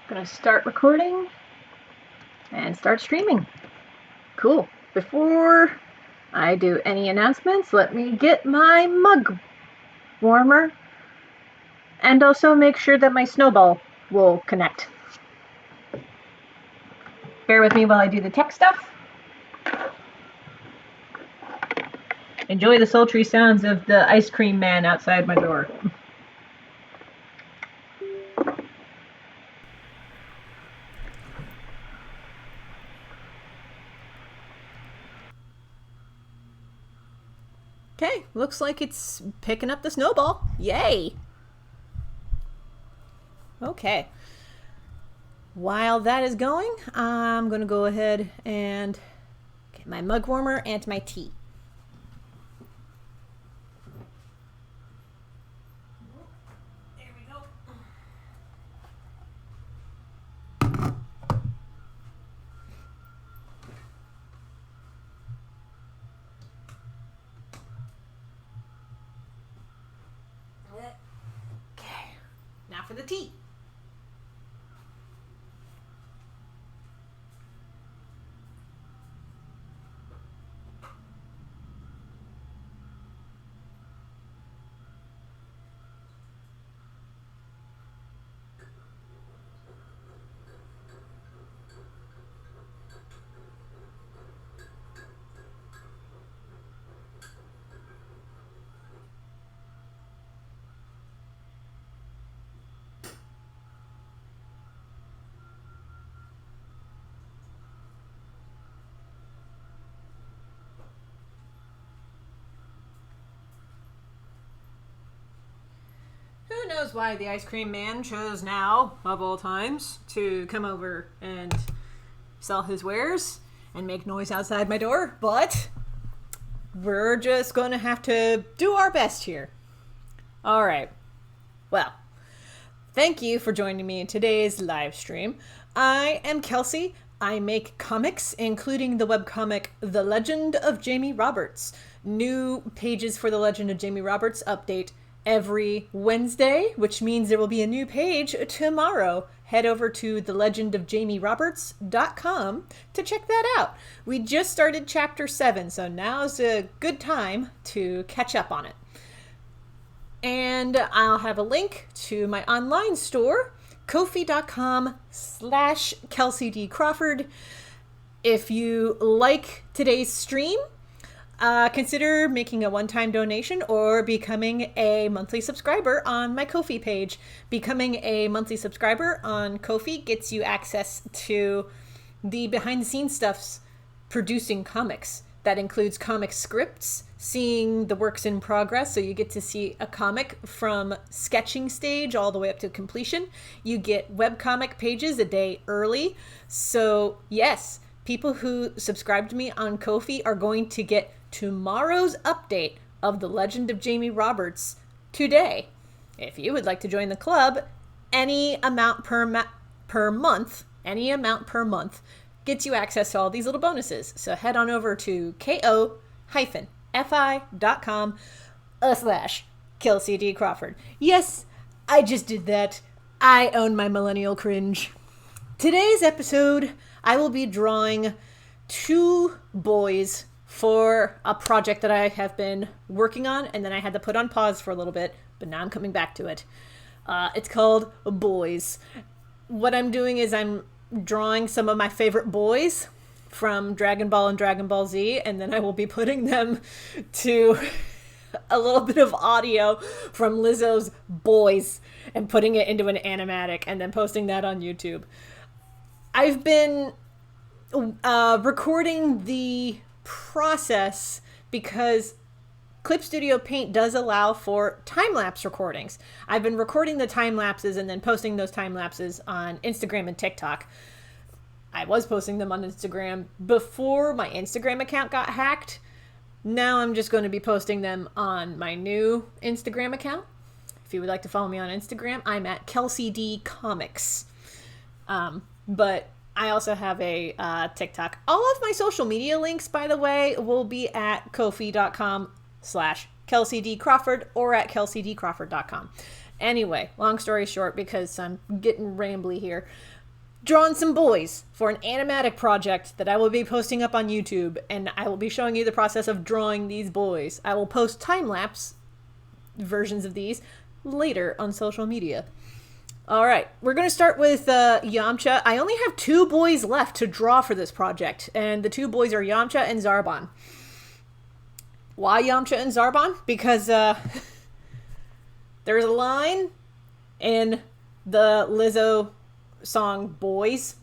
Gonna start recording and start streaming. Cool. Before I do any announcements, let me get my mug warmer and also make sure that my snowball will connect. Bear with me while I do the tech stuff. Enjoy the sultry sounds of the ice cream man outside my door. Okay, looks like it's picking up the snowball. Yay! Okay. While that is going, I'm going to go ahead and get my mug warmer and my tea. There we go. Okay, now for the tea. Who knows why the ice cream man chose now, of all times, to come over and sell his wares and make noise outside my door, but we're just going to have to do our best here. All right. Well, thank you for joining me in today's live stream. I am Kelsey. I make comics, including the webcomic The Legend of Jamie Roberts. New pages for The Legend of Jamie Roberts update every Wednesday, which means there will be a new page tomorrow. Head over to thelegendofjamieroberts.com to check that out. We just started chapter 7, so now's a good time to catch up on it. And I'll have a link to my online store, ko-fi.com/Kelsey D. Crawford. If you like today's stream, consider making a one-time donation or becoming a monthly subscriber on my Ko-fi page. Becoming a monthly subscriber on Ko-fi gets you access to the behind-the-scenes stuffs producing comics. That includes comic scripts, seeing the works in progress, so you get to see a comic from sketching stage all the way up to completion. You get webcomic pages a day early. So yes, people who subscribe to me on Ko-fi are going to get tomorrow's update of The Legend of Jamie Roberts today. If you would like to join the club, any amount per month gets you access to all these little bonuses. So head on over to ko-fi.com/Kelsey D. Crawford. Yes, I just did that. I own my millennial cringe. Today's episode, I will be drawing 2 boys for a project that I have been working on, and then I had to put on pause for a little bit, but now I'm coming back to it. It's called Boys. What I'm doing is I'm drawing some of my favorite boys from Dragonball and Dragon Ball Z, and then I will be putting them to a little bit of audio from Lizzo's Boys and putting it into an animatic and then posting that on YouTube. I've been recording the process because Clip Studio Paint does allow for time-lapse recordings. I've been recording the time-lapses and then posting those time-lapses on Instagram and TikTok. I was posting them on Instagram before my Instagram account got hacked. Now I'm just going to be posting them on my new Instagram account. If you would like to follow me on Instagram, I'm at Kelsey D Comics. But I also have a TikTok. All of my social media links, by the way, will be at ko-fi.com/Kelsey D Crawford or at kelseydcrawford.com. Anyway, long story short, because I'm getting rambly here, drawn some boys for an animatic project that I will be posting up on YouTube, and I will be showing you the process of drawing these boys. I will post time-lapse versions of these later on social media. All right, we're going to start with Yamcha. I only have 2 boys left to draw for this project, and the 2 boys are Yamcha and Zarbon. Why Yamcha and Zarbon? Because there's a line in the Lizzo song Boys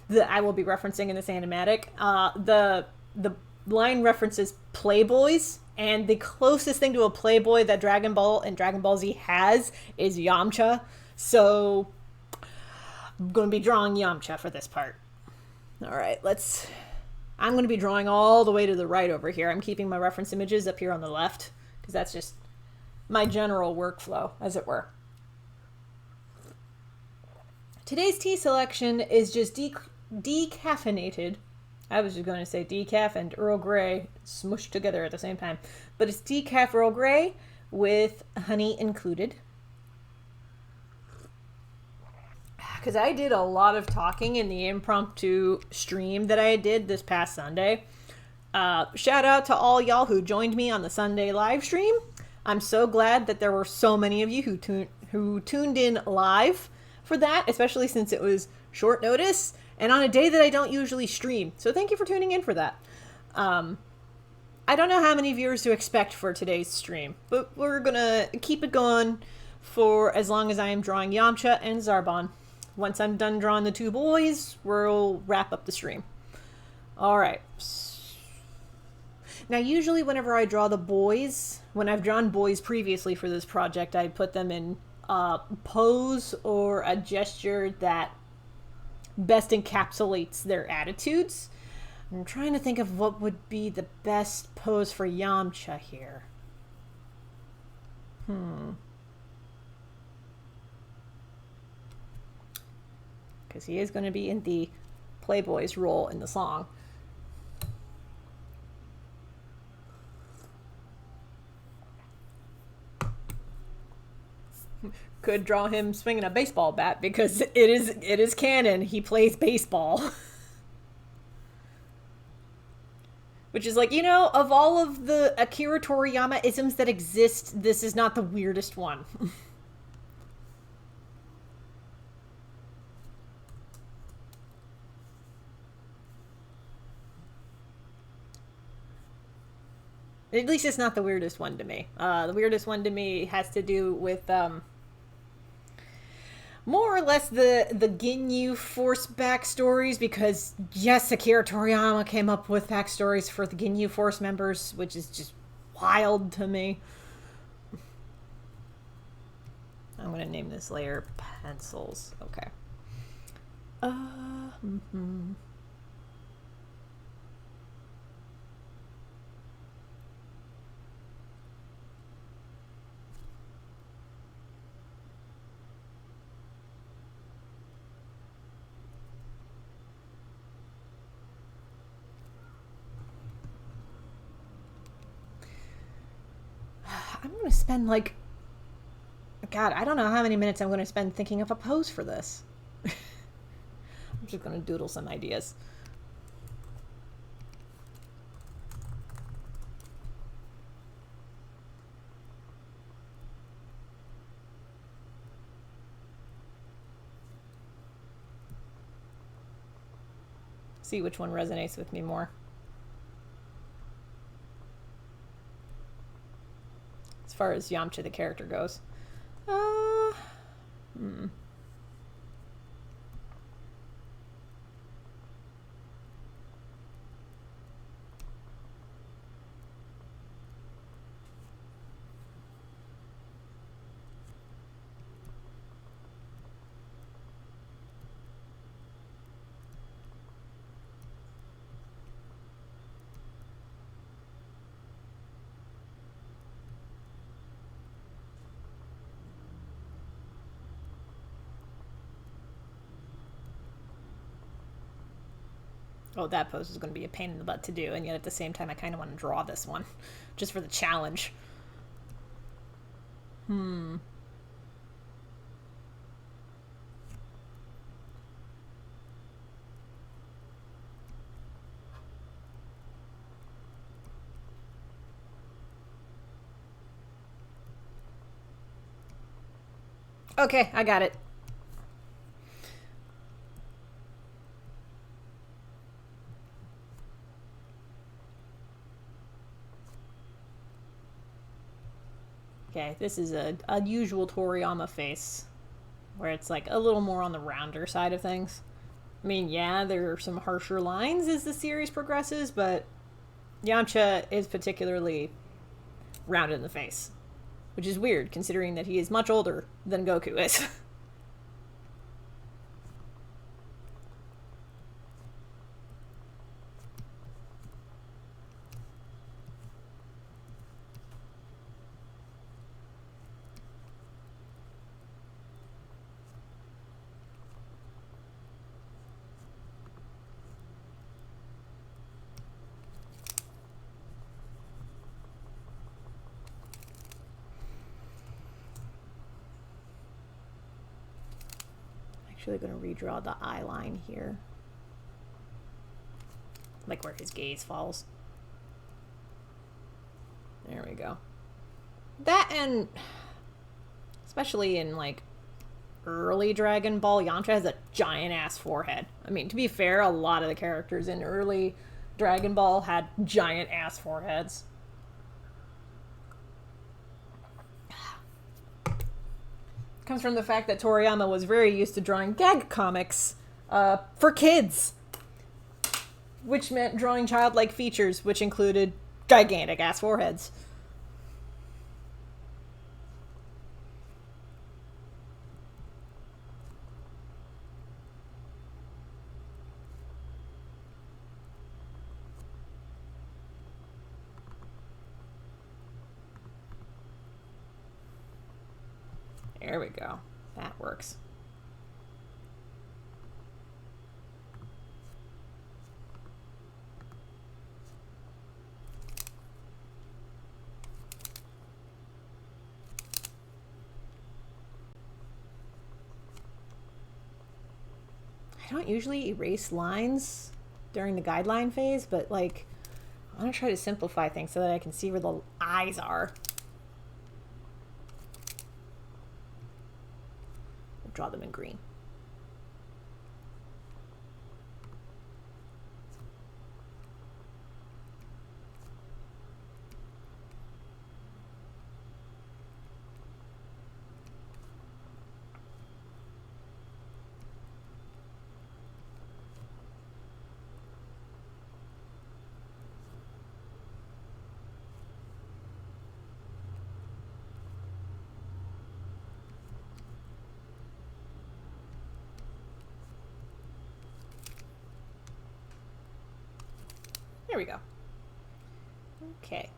that I will be referencing in this animatic. The line references Playboys, and the closest thing to a Playboy that Dragon Ball and Dragon Ball Z has is Yamcha. So I'm going to be drawing Yamcha for this part. All right, I'm going to be drawing all the way to the right over here. I'm keeping my reference images up here on the left because that's just my general workflow, as it were. Today's tea selection is just decaffeinated. I was just going to say decaf and Earl Grey smushed together at the same time. But it's decaf Earl Grey with honey included. Because I did a lot of talking in the impromptu stream that I did this past Sunday. Shout out to all y'all who joined me on the Sunday live stream. I'm so glad that there were so many of you who tuned in live for that, especially since it was short notice and on a day that I don't usually stream. So thank you for tuning in for that. I don't know how many viewers to expect for today's stream, but we're gonna keep it going for as long as I am drawing Yamcha and Zarbon. Once I'm done drawing the 2 boys, we'll wrap up the stream. All right. Now, usually whenever I draw the boys, when I've drawn boys previously for this project, I put them in a pose or a gesture that best encapsulates their attitudes. I'm trying to think of what would be the best pose for Yamcha here. Because he is going to be in the Playboy's role in the song. Could draw him swinging a baseball bat because it is canon. He plays baseball. Which is like, of all of the Akira Toriyama isms that exist, this is not the weirdest one. At least it's not the weirdest one to me. The weirdest one to me has to do with more or less the Ginyu Force backstories, because yes, Akira Toriyama came up with backstories for the Ginyu Force members, which is just wild to me. I'm going to name this layer Pencils. Okay. I'm going to spend God, I don't know how many minutes I'm going to spend thinking of a pose for this. I'm just going to doodle some ideas. See which one resonates with me more. As far as Yamcha the character goes. Oh, that pose is going to be a pain in the butt to do, and yet at the same time I kind of want to draw this one, just for the challenge. Okay, I got it. Okay, this is a unusual Toriyama face, where it's like a little more on the rounder side of things. I mean, yeah, there are some harsher lines as the series progresses, but Yamcha is particularly rounded in the face, which is weird considering that he is much older than Goku is. Actually going to redraw the eye line here, like where his gaze falls. There we go. That, and especially in like early Dragon Ball, Yamcha has a giant ass forehead. I mean, to be fair, a lot of the characters in early Dragon Ball had giant ass foreheads. Comes from the fact that Toriyama was very used to drawing gag comics for kids, which meant drawing childlike features, which included gigantic ass foreheads. There we go. That works. I don't usually erase lines during the guideline phase, but like, I want to try to simplify things so that I can see where the eyes are. We'll draw them in green. There we go. Okay.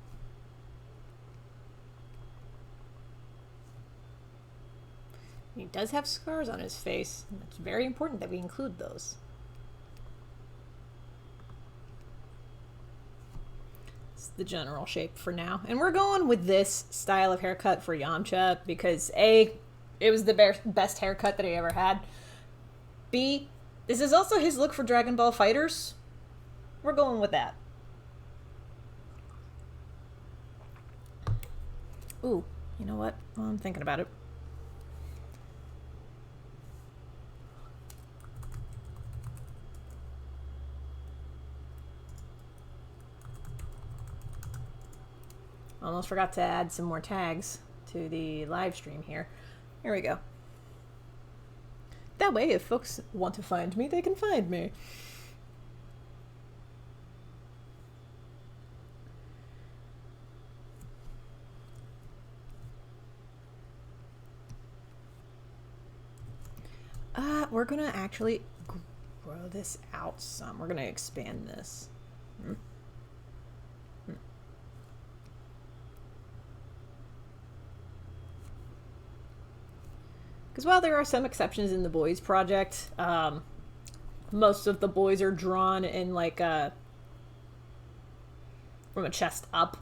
He does have scars on his face. It's very important that we include those. It's the general shape for now. And we're going with this style of haircut for Yamcha because A, it was the best haircut that he ever had. B, this is also his look for Dragon Ball Fighters. We're going with that. Ooh, you know what? Well, I'm thinking about it. Almost forgot to add some more tags to the live stream here. Here we go. That way, if folks want to find me, they can find me. We're gonna actually grow this out some. We're gonna expand this. Because while there are some exceptions in the boys project, most of the boys are drawn in like from a chest up.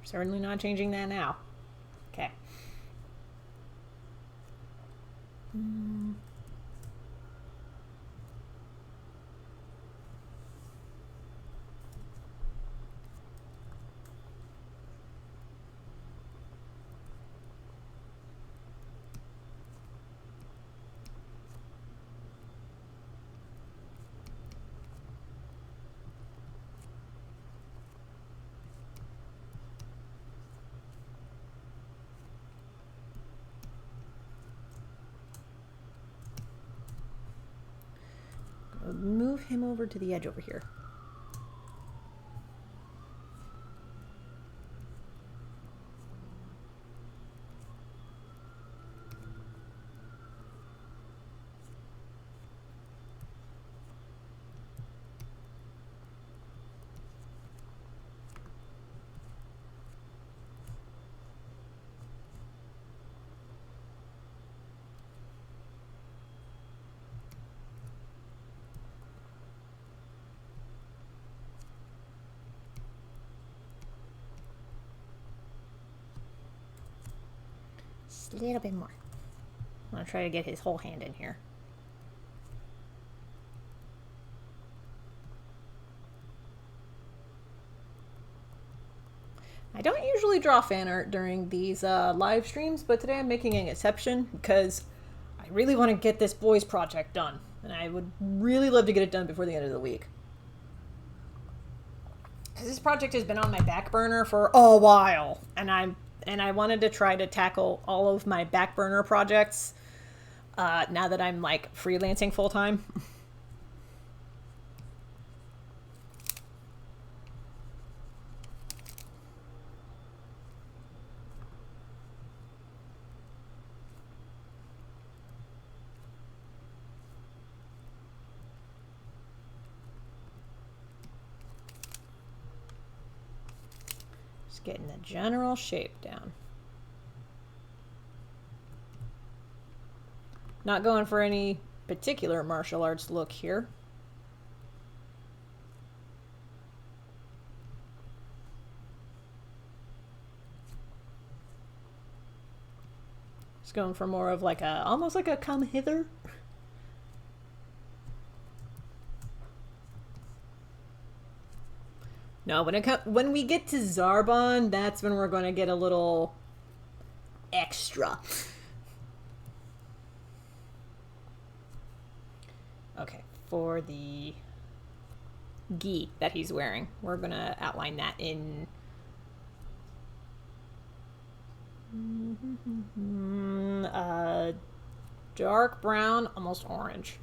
Certainly not changing that now. Okay. move him over to the edge over here. Just a little bit more. I'm going to try to get his whole hand in here. I don't usually draw fan art during these live streams, but today I'm making an exception because I really want to get this boys project done. And I would really love to get it done before the end of the week. Because this project has been on my back burner for a while. And I wanted to try to tackle all of my back burner projects now that I'm like freelancing full time. Just getting the general shape down. Not going for any particular martial arts look here. Just going for more of like a, almost like a come hither. No, when we get to Zarbon, that's when we're going to get a little extra. Okay, for the gi that he's wearing, we're going to outline that in dark brown, almost orange.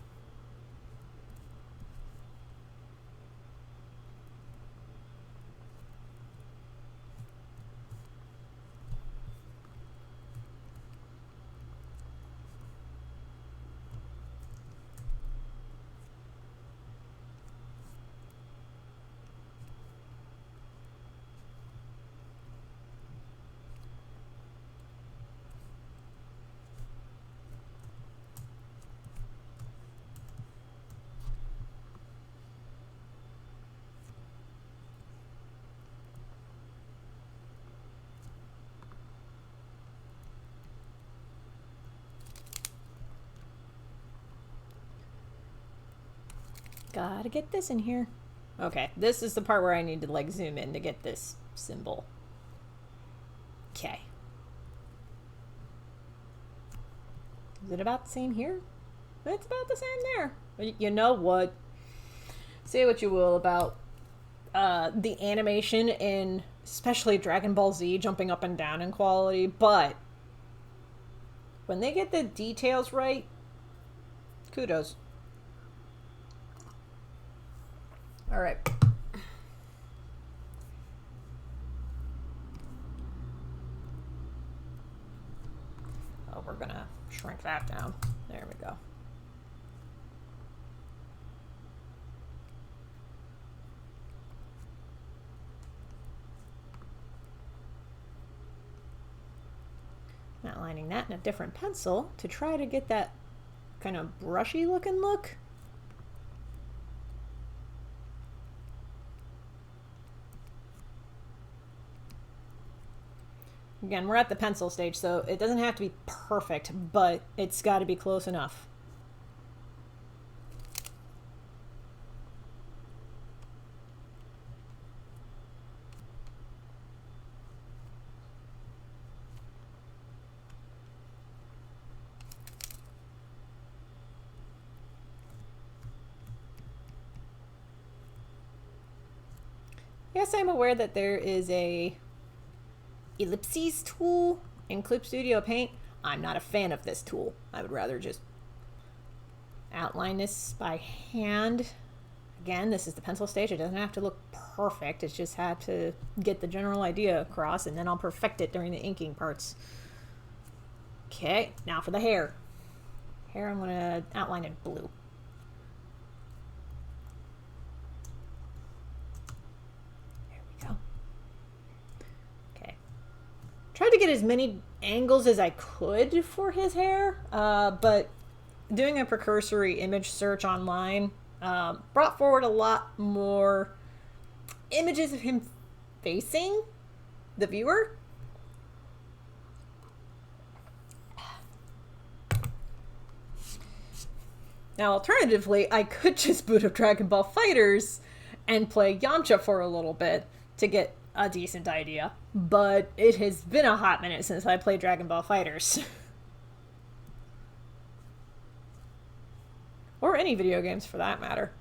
Gotta get this in here. Okay, this is the part where I need to like zoom in to get this symbol. Okay. Is it about the same here? It's about the same there. You know what? Say what you will about the animation in especially Dragon Ball Z jumping up and down in quality, but when they get the details right, kudos. All right. Oh, we're gonna shrink that down. There we go. Outlining that in a different pencil to try to get that kind of brushy looking look. Again, we're at the pencil stage, so it doesn't have to be perfect, but it's got to be close enough. Yes, I'm aware that there is a ellipses tool in Clip Studio Paint. I'm not a fan of this tool. I would rather just outline this by hand. Again, this is the pencil stage. It doesn't have to look perfect. It's just have to get the general idea across, and then I'll perfect it during the inking parts. Okay, now for the hair. Hair, I'm going to outline in blue. There we go. Okay. Tried to get as many angles as I could for his hair, but doing a precursory image search online brought forward a lot more images of him facing the viewer. Now, alternatively, I could just boot up Dragon Ball FighterZ and play Yamcha for a little bit to get a decent idea, but it has been a hot minute since I played Dragon Ball FighterZ. Or any video games for that matter.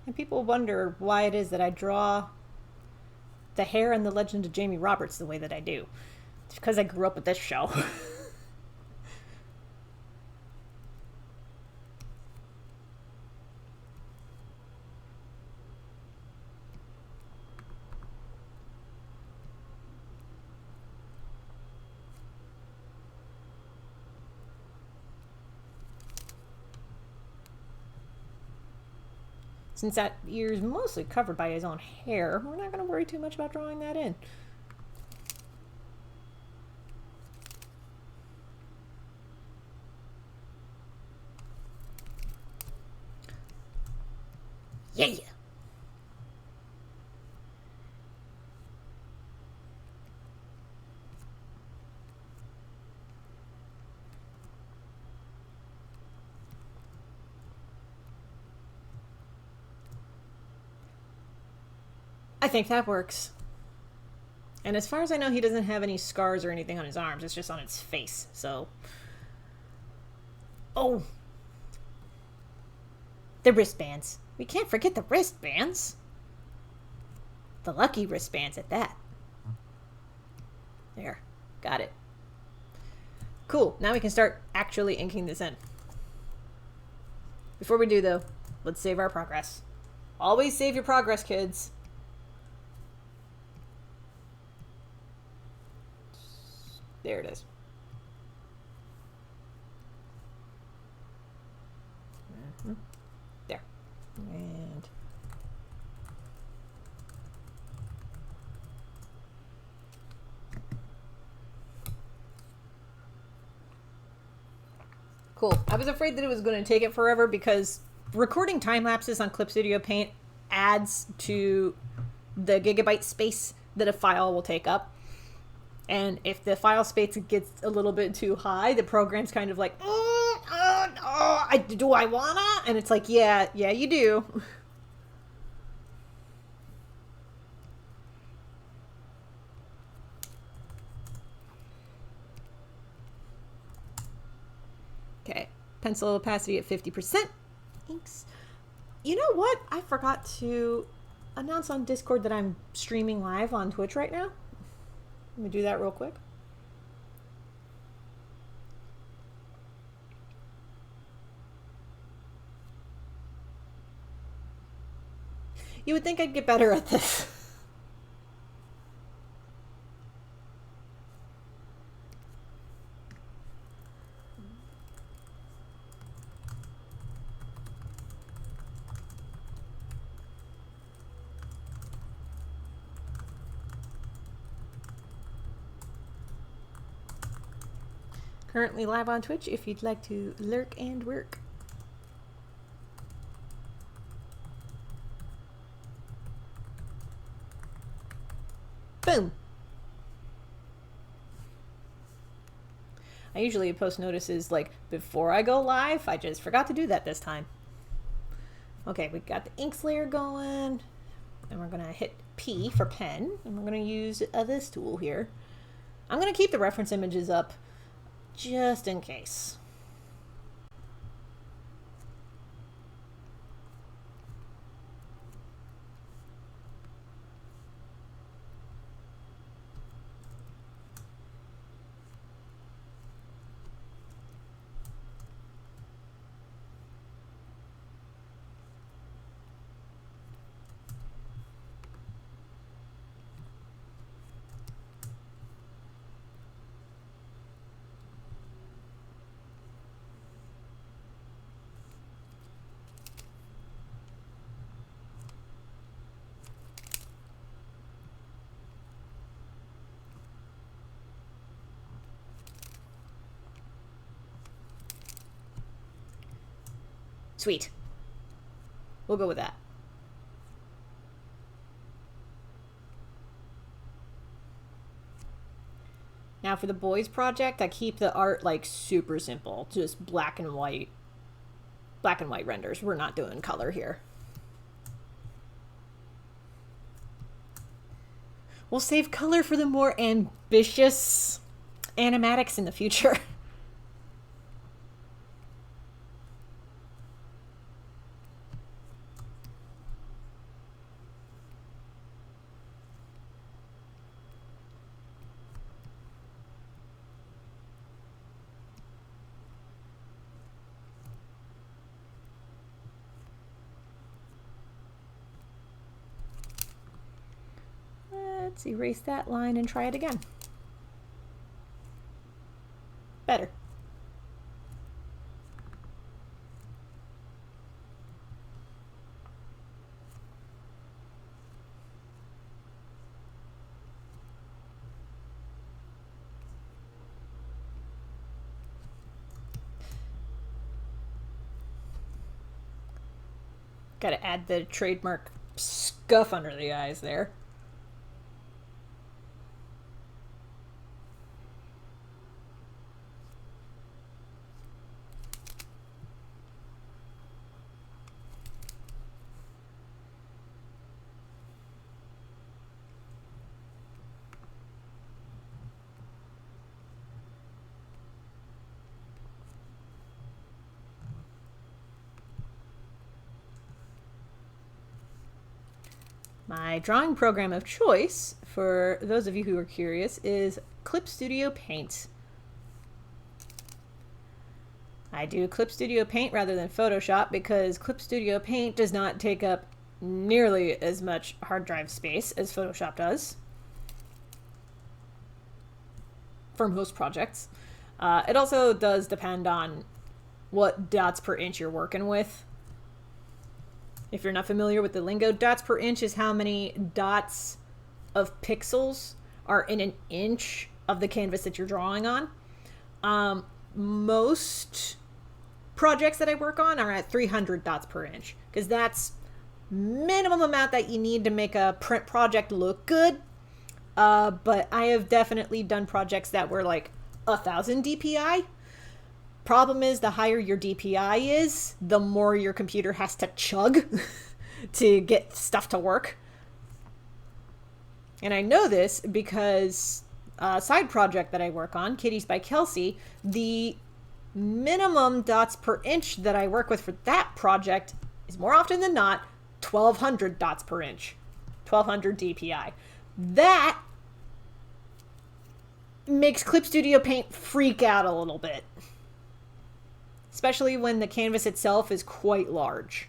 And people wonder why it is that I draw the hair and the legend of Jamie Roberts the way that I do. It's because I grew up with this show. Since that ear is mostly covered by his own hair, we're not going to worry too much about drawing that in. Yeah! I think that works. And as far as I know, he doesn't have any scars or anything on his arms. It's just on his face, so... Oh! The wristbands. We can't forget the wristbands. The lucky wristbands at that. There. Got it. Cool. Now we can start actually inking this in. Before we do, though, let's save our progress. Always save your progress, kids. There it is. There. And cool. I was afraid that it was going to take it forever because recording time lapses on Clip Studio Paint adds to the gigabyte space that a file will take up. And if the file space gets a little bit too high, the program's kind of like, do I wanna? And it's like, yeah, you do. Okay, pencil opacity at 50%. Inks. You know what? I forgot to announce on Discord that I'm streaming live on Twitch right now. Let me do that real quick. You would think I'd get better at this. Currently live on Twitch if you'd like to lurk and work. Boom. I usually post notices like before I go live. I just forgot to do that this time. Okay, we got the inks layer going, and we're gonna hit P for pen, and we're gonna use this tool here. I'm gonna keep the reference images up just in case. Sweet. We'll go with that. Now for the boys project, I keep the art like super simple, just black and white renders. We're not doing color here. We'll save color for the more ambitious animatics in the future. Let's erase that line and try it again. Better. Gotta add the trademark scuff under the eyes there. My drawing program of choice, for those of you who are curious, is Clip Studio Paint. I do Clip Studio Paint rather than Photoshop because Clip Studio Paint does not take up nearly as much hard drive space as Photoshop does for most projects. It also does depend on what dots per inch you're working with. If you're not familiar with the lingo, dots per inch is how many dots of pixels are in an inch of the canvas that you're drawing on. Most projects that I work on are at 300 dots per inch because that's minimum amount that you need to make a print project look good. But I have definitely done projects that were like 1,000 DPI. Problem is, the higher your DPI is, the more your computer has to chug to get stuff to work. And I know this because a side project that I work on, Kitties by Kelsey, the minimum dots per inch that I work with for that project is more often than not 1,200 dots per inch, 1,200 DPI. That makes Clip Studio Paint freak out a little bit. Especially when the canvas itself is quite large.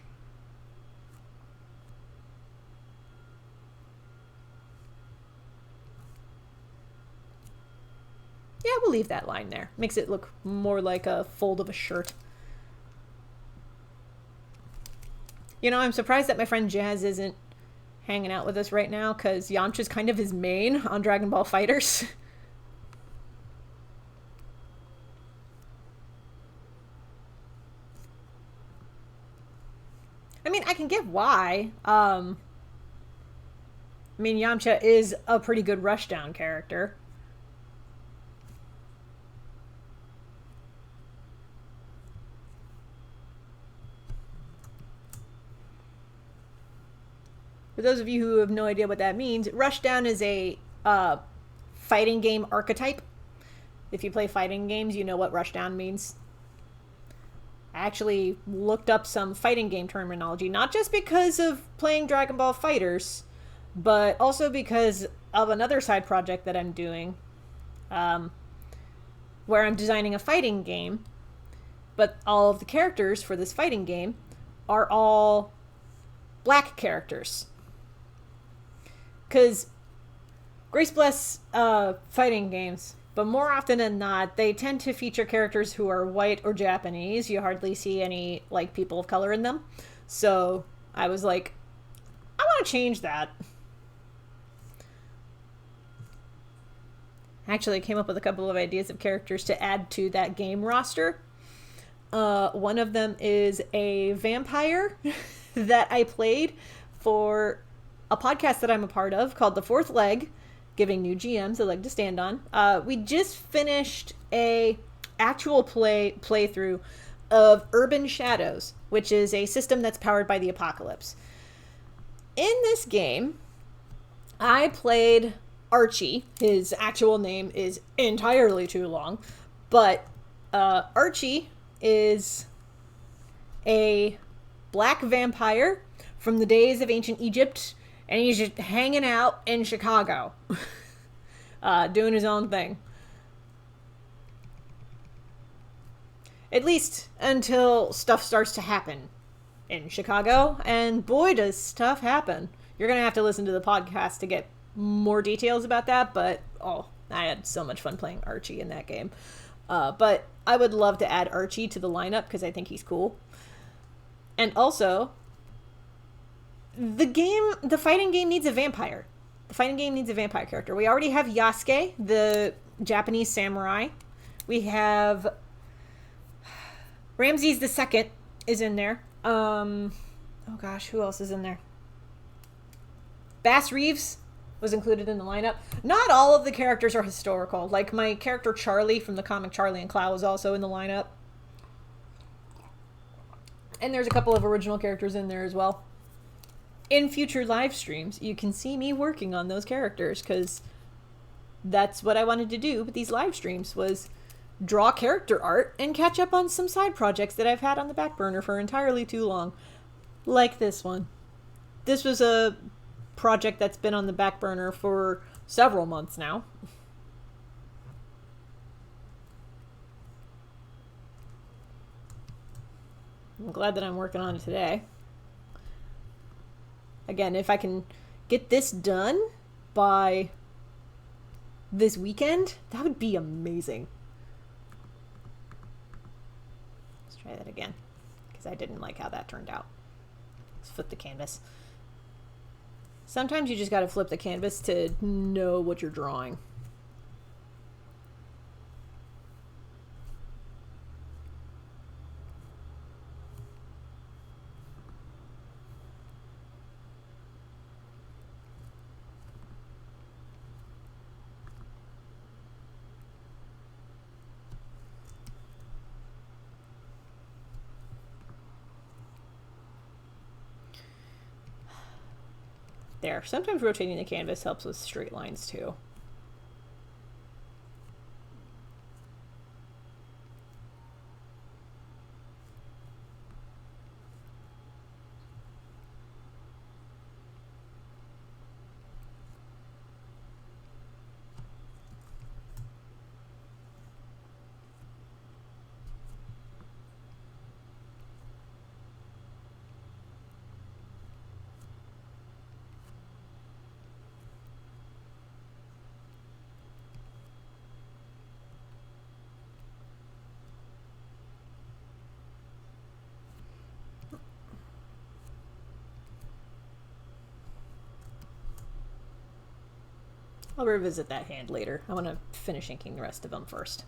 Yeah, we'll leave that line there. Makes it look more like a fold of a shirt. You know, I'm surprised that my friend Jazz isn't hanging out with us right now because Yamcha's kind of his main on Dragon Ball FighterZ. I mean, I can get why. I mean, Yamcha is a pretty good rushdown character. those of you who have no idea what that means, Rushdown is a fighting game archetype. If you play fighting games, you know what Rushdown means. I actually looked up some fighting game terminology, not just because of playing Dragon Ball FighterZ, but also because of another side project that I'm doing, where I'm designing a fighting game, but all of the characters for this fighting game are all black characters. Because Grace bless fighting games, but more often than not, they tend to feature characters who are white or Japanese. You hardly see any, like, people of color in them. So I was like, I want to change that. Actually, I came up with a couple of ideas of characters to add to that game roster. One of them is a vampire that I played for a podcast that I'm a part of called The Fourth Leg, giving new GMs a leg to stand on. We just finished a actual playthrough of Urban Shadows, which is a system that's powered by the apocalypse. In this game, I played Archie. His actual name is entirely too long, but Archie is a black vampire from the days of ancient Egypt, and he's just hanging out in Chicago, doing his own thing. At least until stuff starts to happen in Chicago, and boy does stuff happen. You're gonna have to listen to the podcast to get more details about that, but I had so much fun playing Archie in that game. But I would love to add Archie to the lineup because I think he's cool. And also, the fighting game needs a vampire. The fighting game needs a vampire character. We already have Yasuke, the Japanese samurai. We have Ramses II is in there. Oh gosh, who else is in there? Bass Reeves was included in the lineup. Not all of the characters are historical. Like, my character Charlie from the comic Charlie and Clow is also in the lineup. And there's a couple of original characters in there as well. In future live streams, you can see me working on those characters, because that's what I wanted to do with these live streams, was draw character art and catch up on some side projects that I've had on the back burner for entirely too long. Like this one. This was a project that's been on the back burner for several months now. I'm glad that I'm working on it today. Again, if I can get this done by this weekend, that would be amazing. Let's try that again, because I didn't like how that turned out. Let's flip the canvas. Sometimes you just gotta flip the canvas to know what you're drawing. There. Sometimes rotating the canvas helps with straight lines too. I'll revisit that hand later. I want to finish inking the rest of them first.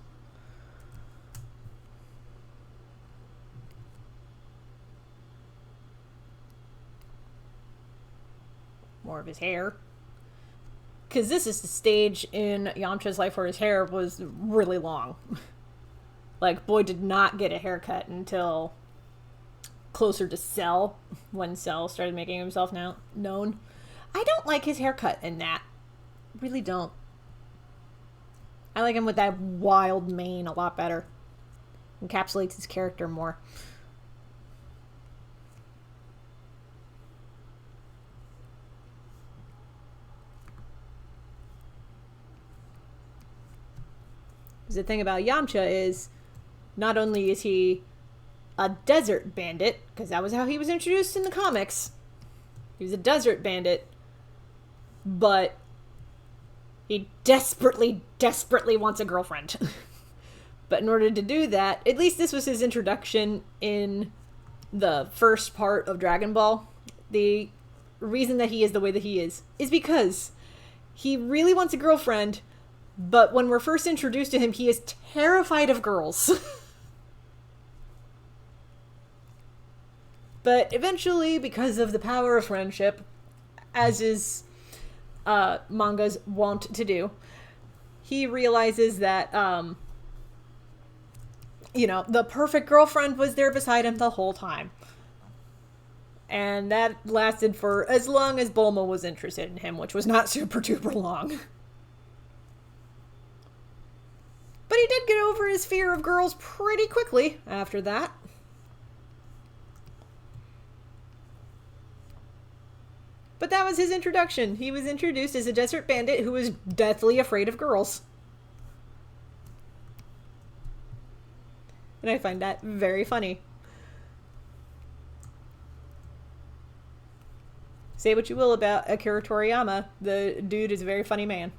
More of his hair. Because this is the stage in Yamcha's life where his hair was really long. Like, Boy did not get a haircut until closer to Cell, when Cell started making himself known. I don't like his haircut in that. Really don't. I like him with that wild mane a lot better. Encapsulates his character more. The thing about Yamcha is, not only is he a desert bandit, because that was how he was introduced in the comics. He was a desert bandit, but he desperately, desperately wants a girlfriend. But in order to do that, at least this was his introduction in the first part of Dragon Ball. The reason that he is the way that he is because he really wants a girlfriend, but when we're first introduced to him, he is terrified of girls. But eventually, because of the power of friendship, as is manga's wont to do, he realizes that, the perfect girlfriend was there beside him the whole time. And that lasted for as long as Bulma was interested in him, which was not super duper long. But he did get over his fear of girls pretty quickly after that. But that was his introduction. He was introduced as a desert bandit who was deathly afraid of girls. And I find that very funny. Say what you will about Akira Toriyama, the dude is a very funny man.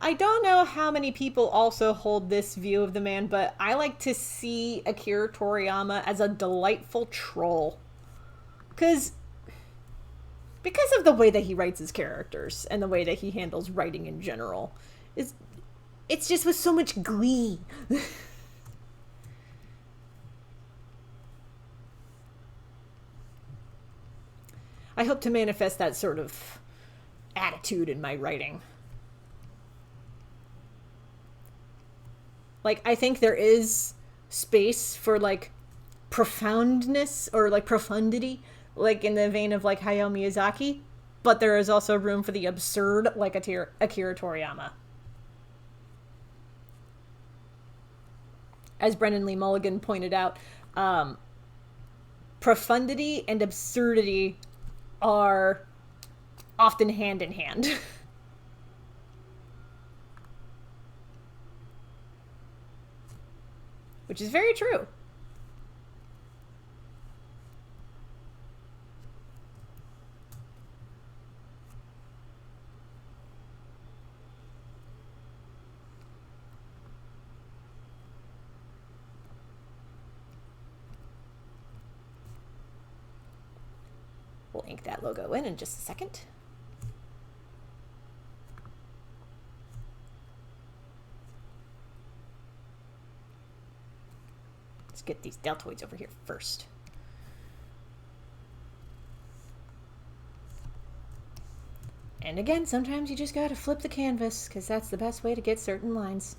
I don't know how many people also hold this view of the man, but I like to see Akira Toriyama as a delightful troll. Because of the way that he writes his characters and the way that he handles writing in general. It's just with so much glee. I hope to manifest that sort of attitude in my writing. Like, I think there is space for, like, profoundness or, like, profundity, like, in the vein of, like, Hayao Miyazaki, but there is also room for the absurd, like Akira Toriyama. As Brennan Lee Mulligan pointed out, profundity and absurdity are often hand in hand. Which is very true. We'll ink that logo in just a second. Let's get these deltoids over here first. And again, sometimes you just gotta flip the canvas, because that's the best way to get certain lines.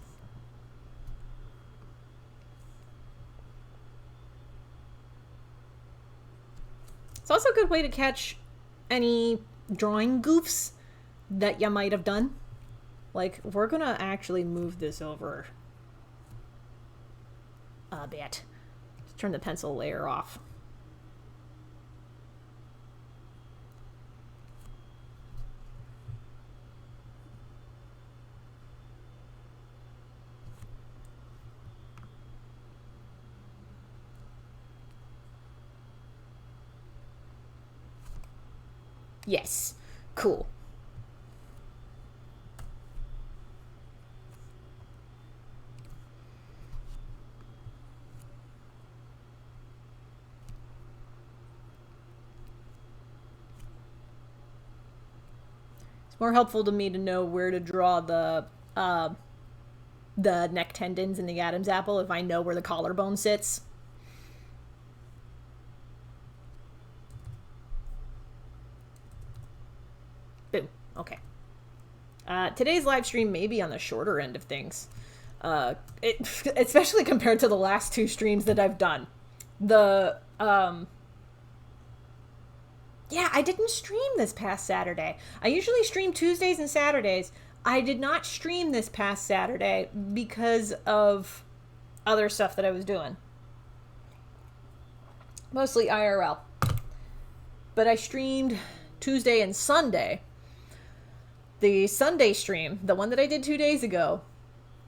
It's also a good way to catch any drawing goofs that you might have done. Like, we're gonna actually move this over a bit. Let's turn the pencil layer off. Yes. Cool. It's more helpful to me to know where to draw the neck tendons in the Adam's apple if I know where the collarbone sits. Boom. Okay. Today's live stream may be on the shorter end of things. Especially compared to the last 2 streams that I've done. Yeah, I didn't stream this past Saturday. I usually stream Tuesdays and Saturdays. I did not stream this past Saturday because of other stuff that I was doing. Mostly IRL. But I streamed Tuesday and Sunday. The Sunday stream, the one that I did 2 days ago,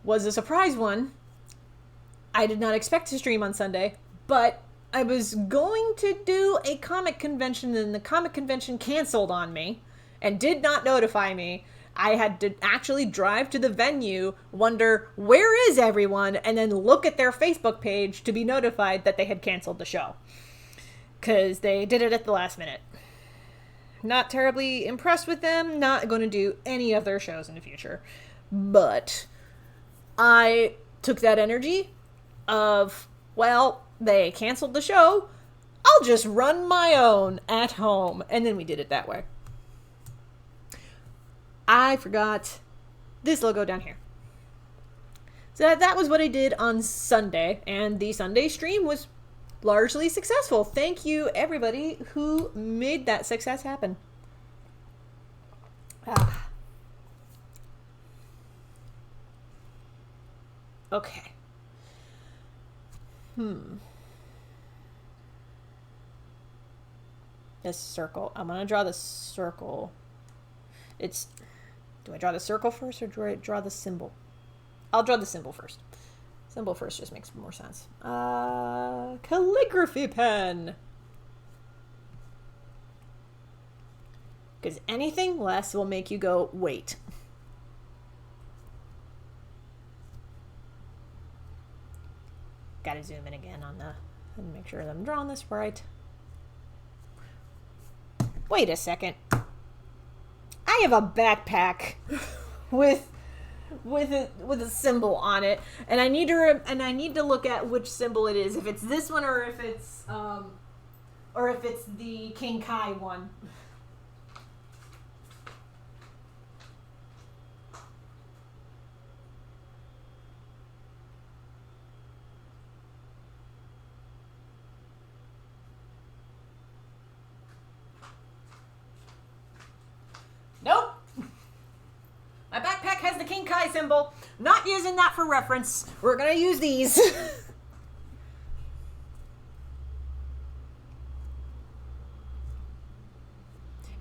was a surprise one. I did not expect to stream on Sunday, but I was going to do a comic convention and the comic convention canceled on me and did not notify me. I had to actually drive to the venue, wonder where is everyone, and then look at their Facebook page to be notified that they had canceled the show. Because they did it at the last minute. Not terribly impressed with them, not going to do any of their shows in the future. But I took that energy of, well, they canceled the show, I'll just run my own at home. And then we did it that way. I forgot this logo down here. So that was what I did on Sunday, and the Sunday stream was largely successful. Thank you, everybody who made that success happen. Okay. This circle. I'm going to draw the circle. Do I draw the circle first or do I draw the symbol? I'll draw the symbol first. Symbol first just makes more sense. Calligraphy pen. Because anything less will make you go, wait. Gotta zoom in again on and make sure that I'm drawing this right. Wait a second. I have a backpack with a symbol on it, and I need to look at which symbol it is. If it's this one or if it's the King Kai one. Nope. My backpack has the King Kai symbol. Not using that for reference. We're going to use these.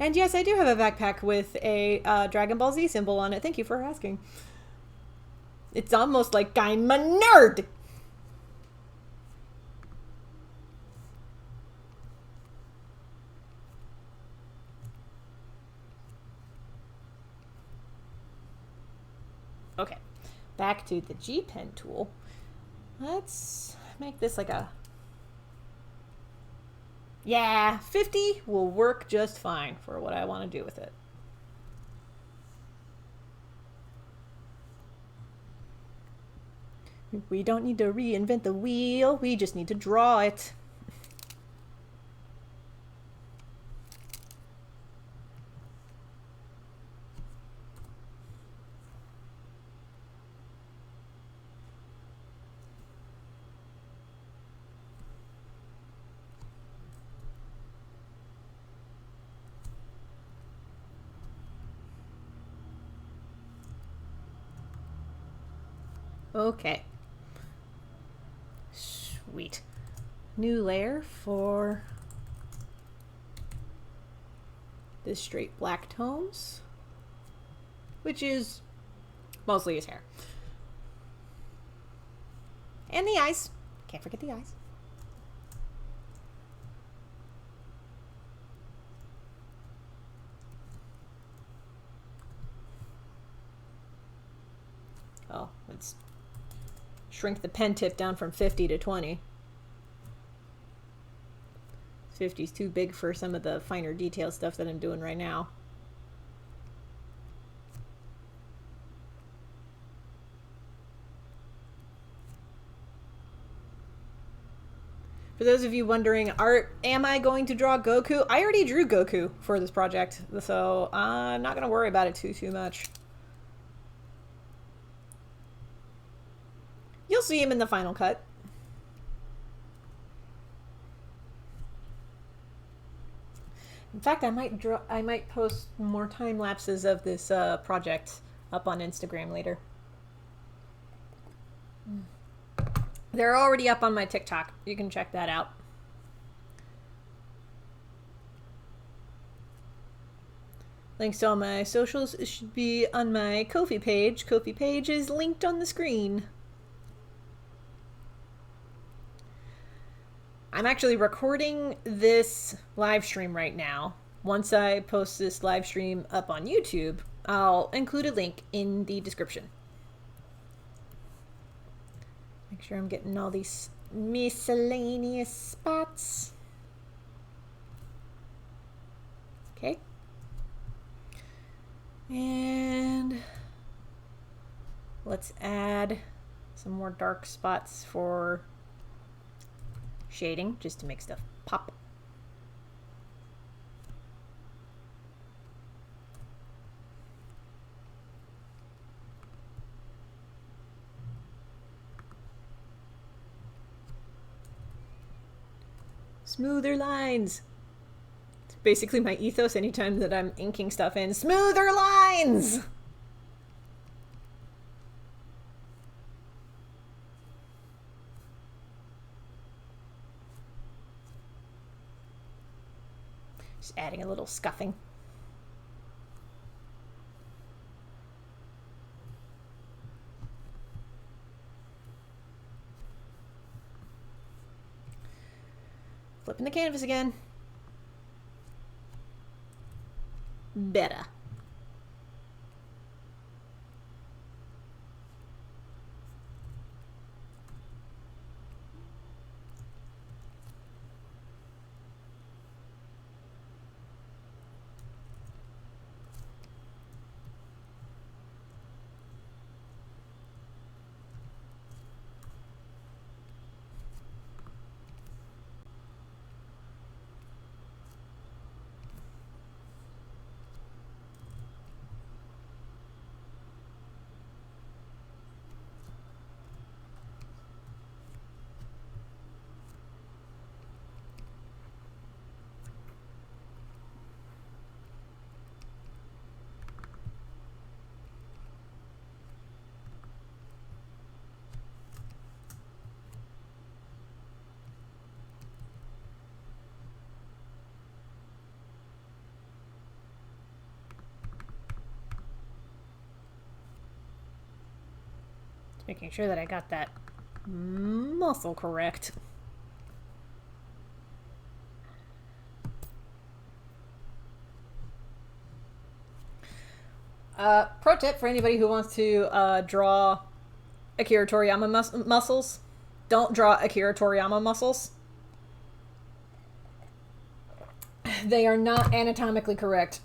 And yes, I do have a backpack with a Dragon Ball Z symbol on it. Thank you for asking. It's almost like I'm a nerd. Okay, back to the G pen tool. Let's make this like a... Yeah, 50 will work just fine for what I want to do with it. We don't need to reinvent the wheel, we just need to draw it. Okay. Sweet. New layer for the straight black tones, which is mostly his hair. And the eyes. Can't forget the eyes. Oh, let's shrink the pen tip down from 50 to 20. 50 is too big for some of the finer detail stuff that I'm doing right now. For those of you wondering, am I going to draw Goku? I already drew Goku for this project, so I'm not going to worry about it too much. You'll see him in the final cut. In fact, I might post more time lapses of this project up on Instagram later. They're already up on my TikTok. You can check that out. Links to all my socials should be on my Ko-fi page. Ko-fi page is linked on the screen. I'm actually recording this live stream right now. Once I post this live stream up on YouTube, I'll include a link in the description. Make sure I'm getting all these miscellaneous spots. Okay. And let's add some more dark spots for shading, just to make stuff pop. Smoother lines. It's basically my ethos anytime that I'm inking stuff in. Smoother lines! Just adding a little scuffing. Flipping the canvas again. Better. Making sure that I got that muscle correct. Pro tip for anybody who wants to draw Akira Toriyama muscles. Don't draw Akira Toriyama muscles. They are not anatomically correct.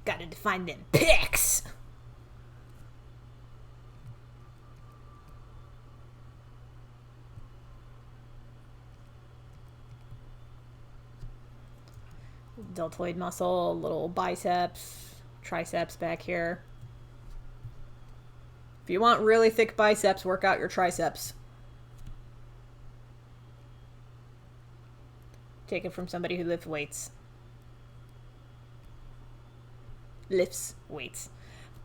Gotta define them pecs. Deltoid muscle, little biceps, triceps back here. If you want really thick biceps, work out your triceps. Take it from somebody who lifts weights. Lifts weights.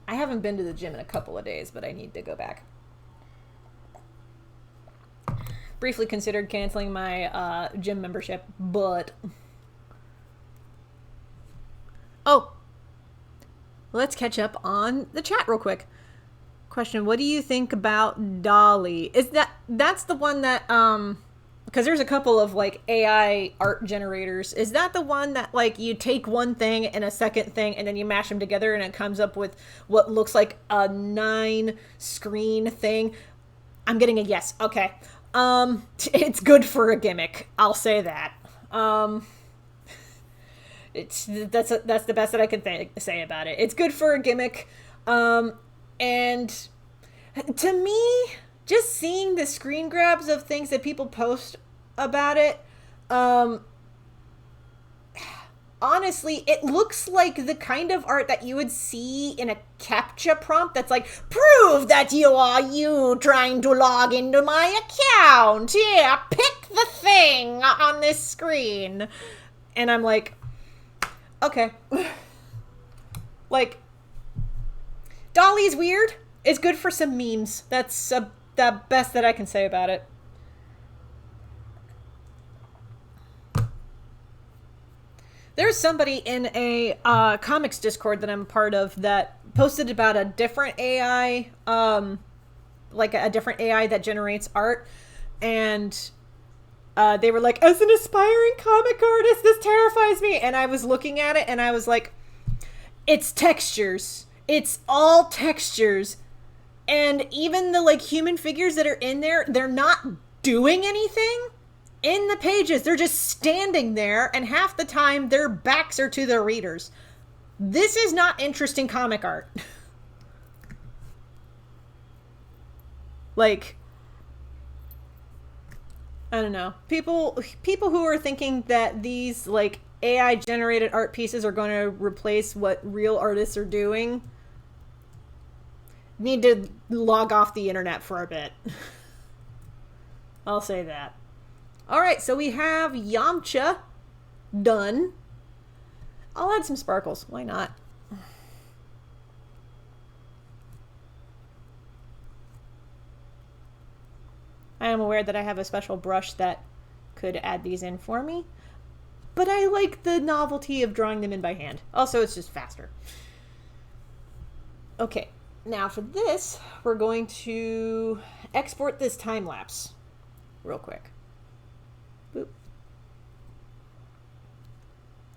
I haven't been to the gym in a couple of days, but I need to go back. Briefly considered canceling my gym membership, but... Oh! Let's catch up on the chat real quick. Question, what do you think about Dolly? That's the one that, because there's a couple of like AI art generators. Is that the one that like you take one thing and a second thing and then you mash them together and it comes up with what looks like a 9-screen thing? I'm getting a yes. Okay. It's good for a gimmick. I'll say that. That's the best that I can say about it. It's good for a gimmick, and to me, just seeing the screen grabs of things that people post about it, honestly, it looks like the kind of art that you would see in a CAPTCHA prompt that's like, prove that you are you trying to log into my account. Yeah, pick the thing on this screen. And I'm like, okay. Like, Dolly's weird. It's good for some memes. That's the best that I can say about it. There's somebody in a comics Discord that I'm part of that posted about a different AI, like a different AI that generates art. And they were like, as an aspiring comic artist, this terrifies me. And I was looking at it and I was like, it's textures. It's all textures. And even the like human figures that are in there, they're not doing anything in the pages. They're just standing there, and half the time their backs are to their readers. This is not interesting comic art. Like, I don't know. People who are thinking that these like AI generated art pieces are going to replace what real artists are doing need to log off the internet for a bit. I'll say that. All right, so we have Yamcha done. I'll add some sparkles. Why not? I am aware that I have a special brush that could add these in for me, but I like the novelty of drawing them in by hand. Also, it's just faster. Okay, now for this, we're going to export this time lapse real quick. Boop.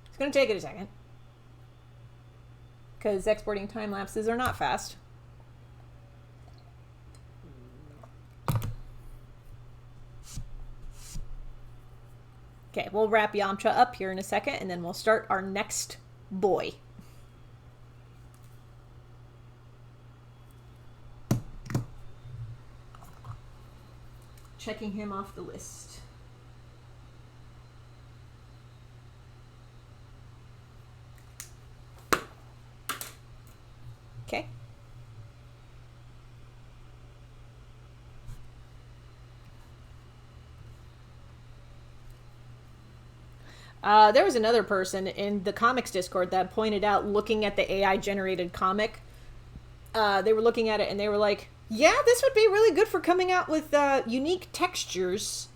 It's going to take it a second because exporting time lapses are not fast. Okay, we'll wrap Yamcha up here in a second and then we'll start our next boy. Checking him off the list. Okay. There was another person in the comics Discord that pointed out, looking at the AI generated comic, they were looking at it and they were like, yeah, this would be really good for coming out with unique textures.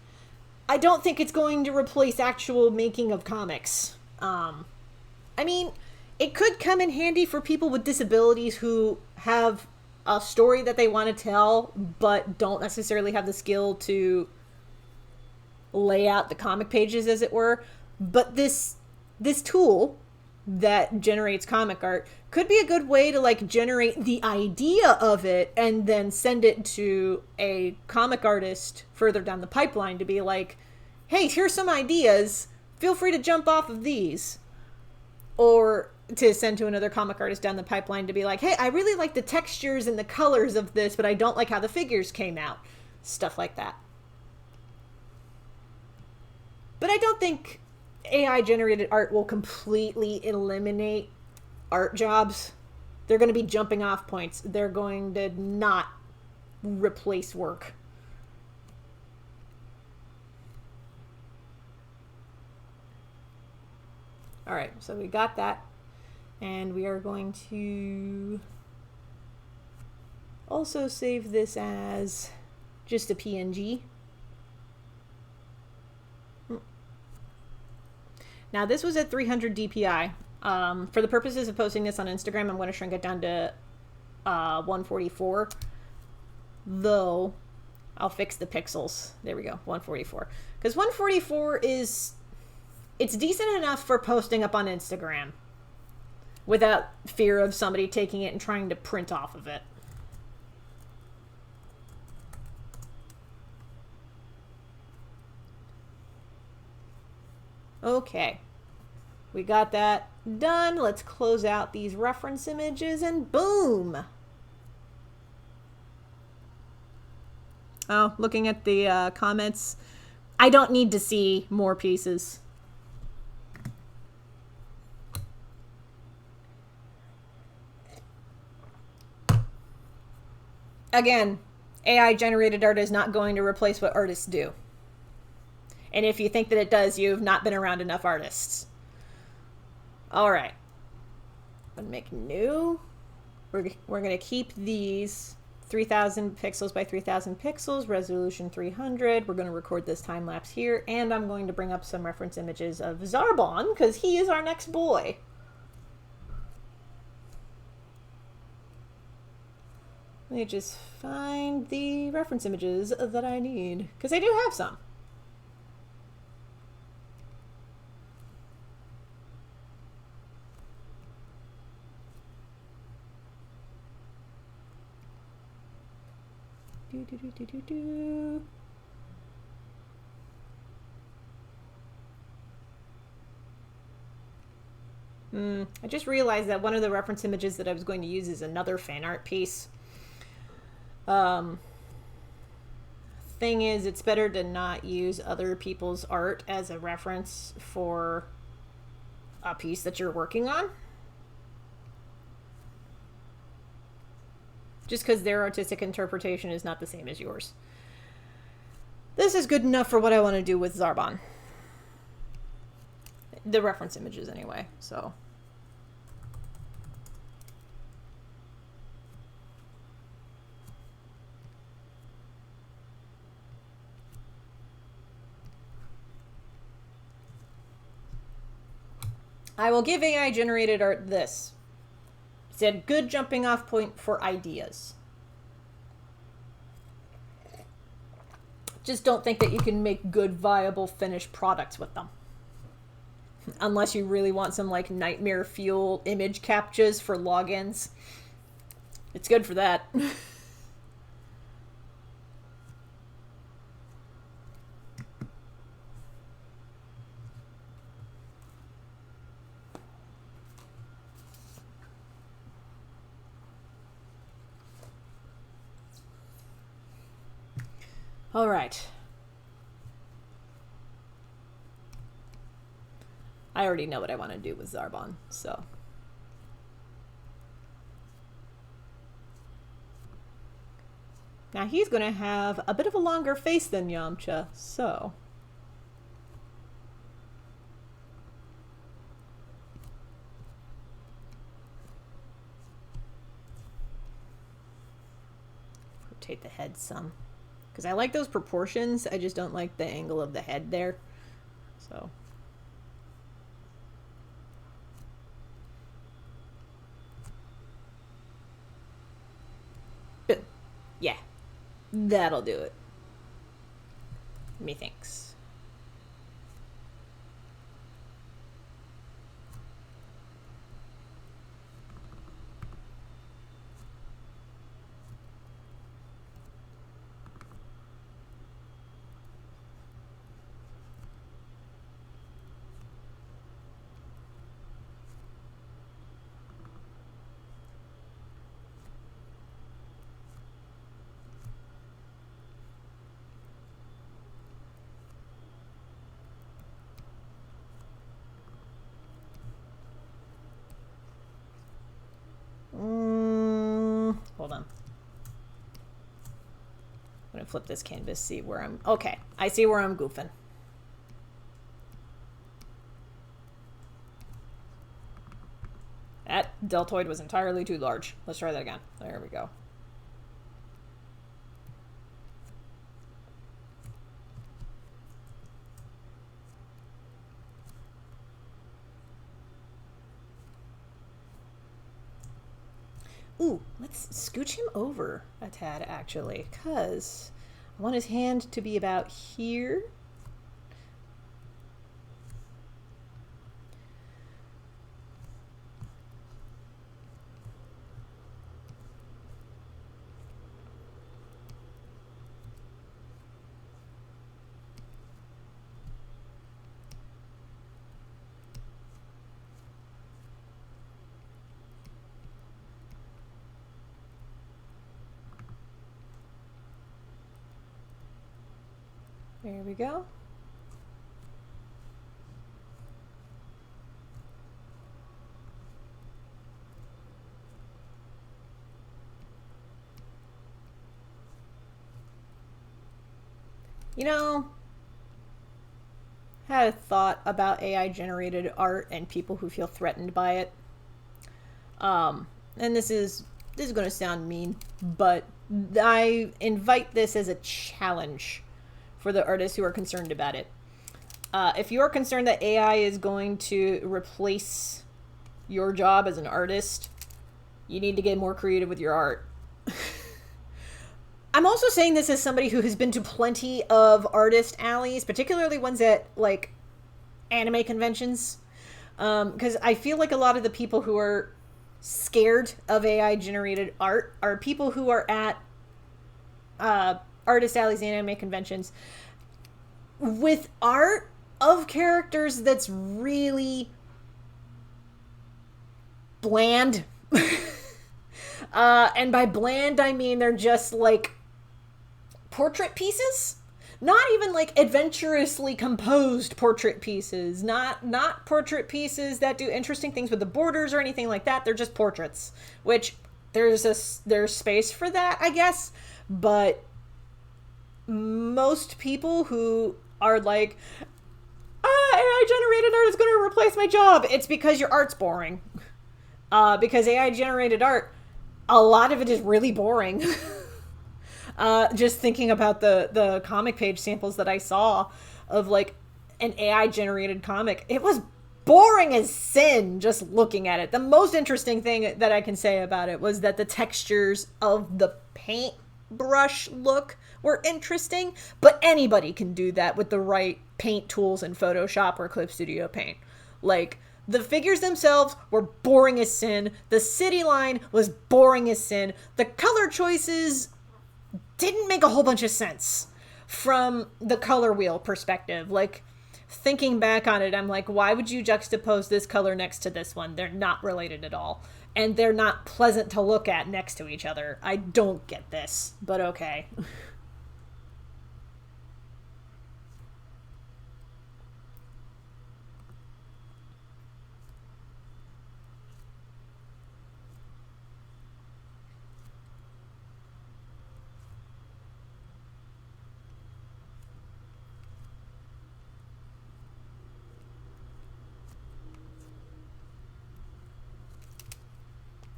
I don't think it's going to replace actual making of comics. I mean, it could come in handy for people with disabilities who have a story that they want to tell, but don't necessarily have the skill to lay out the comic pages, as it were. But this tool that generates comic art could be a good way to like generate the idea of it and then send it to a comic artist further down the pipeline to be like, hey, here's some ideas, feel free to jump off of these. Or to send to another comic artist down the pipeline to be like, hey, I really like the textures and the colors of this, but I don't like how the figures came out. Stuff like that. But I don't think AI generated art will completely eliminate art jobs. They're going to be jumping off points. They're going to not replace work. All right, so we got that. And we are going to also save this as just a PNG. Now, this was at 300 DPI. For the purposes of posting this on Instagram, I'm going to shrink it down to 144. Though, I'll fix the pixels. There we go, 144. Because 144 is... it's decent enough for posting up on Instagram without fear of somebody taking it and trying to print off of it. Okay. We got that done. Let's close out these reference images and boom. Oh, looking at the comments, I don't need to see more pieces. Again, AI generated art is not going to replace what artists do. And if you think that it does, you've not been around enough artists. All right. I'm going to make new. We're going to keep these 3000 pixels by 3000 pixels, resolution 300. We're going to record this time lapse here. And I'm going to bring up some reference images of Zarbon because he is our next boy. Let me just find the reference images that I need, because I do have some. I just realized that one of the reference images that I was going to use is another fan art piece. Thing is, it's better to not use other people's art as a reference for a piece that you're working on. Just because their artistic interpretation is not the same as yours. This is good enough for what I want to do with Zarbon. The reference images anyway, so. I will give AI generated art this. It's a good jumping off point for ideas. Just don't think that you can make good, viable, finished products with them. Unless you really want some like nightmare fuel image captchas for logins. It's good for that. All right. I already know what I want to do with Zarbon, so. Now he's going to have a bit of a longer face than Yamcha, so. Rotate the head some. Because I like those proportions, I just don't like the angle of the head there. So. Yeah, that'll do it. Methinks. Hold on. I'm gonna flip this canvas, see where I'm. Okay, I see where I'm goofing. That deltoid was entirely too large. Let's try that again. There we go. Ooh, let's scooch him over a tad, actually, because I want his hand to be about here. There we go. You know, had a thought about AI generated art and people who feel threatened by it. And this is going to sound mean, but I invite this as a challenge for the artists who are concerned about it. If you are concerned that AI is going to replace your job as an artist, you need to get more creative with your art. I'm also saying this as somebody who has been to plenty of artist alleys, particularly ones at like anime conventions, because I feel like a lot of the people who are scared of AI generated art are people who are at artist alleys and anime conventions with art of characters that's really bland. And by bland, I mean they're just like portrait pieces. Not even like adventurously composed portrait pieces. Not portrait pieces that do interesting things with the borders or anything like that. They're just portraits, which there's space for that, I guess. But most people who are like, AI generated art is going to replace my job, it's because your art's boring. Because AI generated art, a lot of it is really boring. Just thinking about the comic page samples that I saw of like an AI generated comic, it was boring as sin just looking at it. The most interesting thing that I can say about it was that the textures of the paintbrush look were interesting, but anybody can do that with the right paint tools in Photoshop or Clip Studio Paint. Like, the figures themselves were boring as sin. The city line was boring as sin. The color choices didn't make a whole bunch of sense from the color wheel perspective. Like, thinking back on it, I'm like, why would you juxtapose this color next to this one? They're not related at all. And they're not pleasant to look at next to each other. I don't get this, but okay.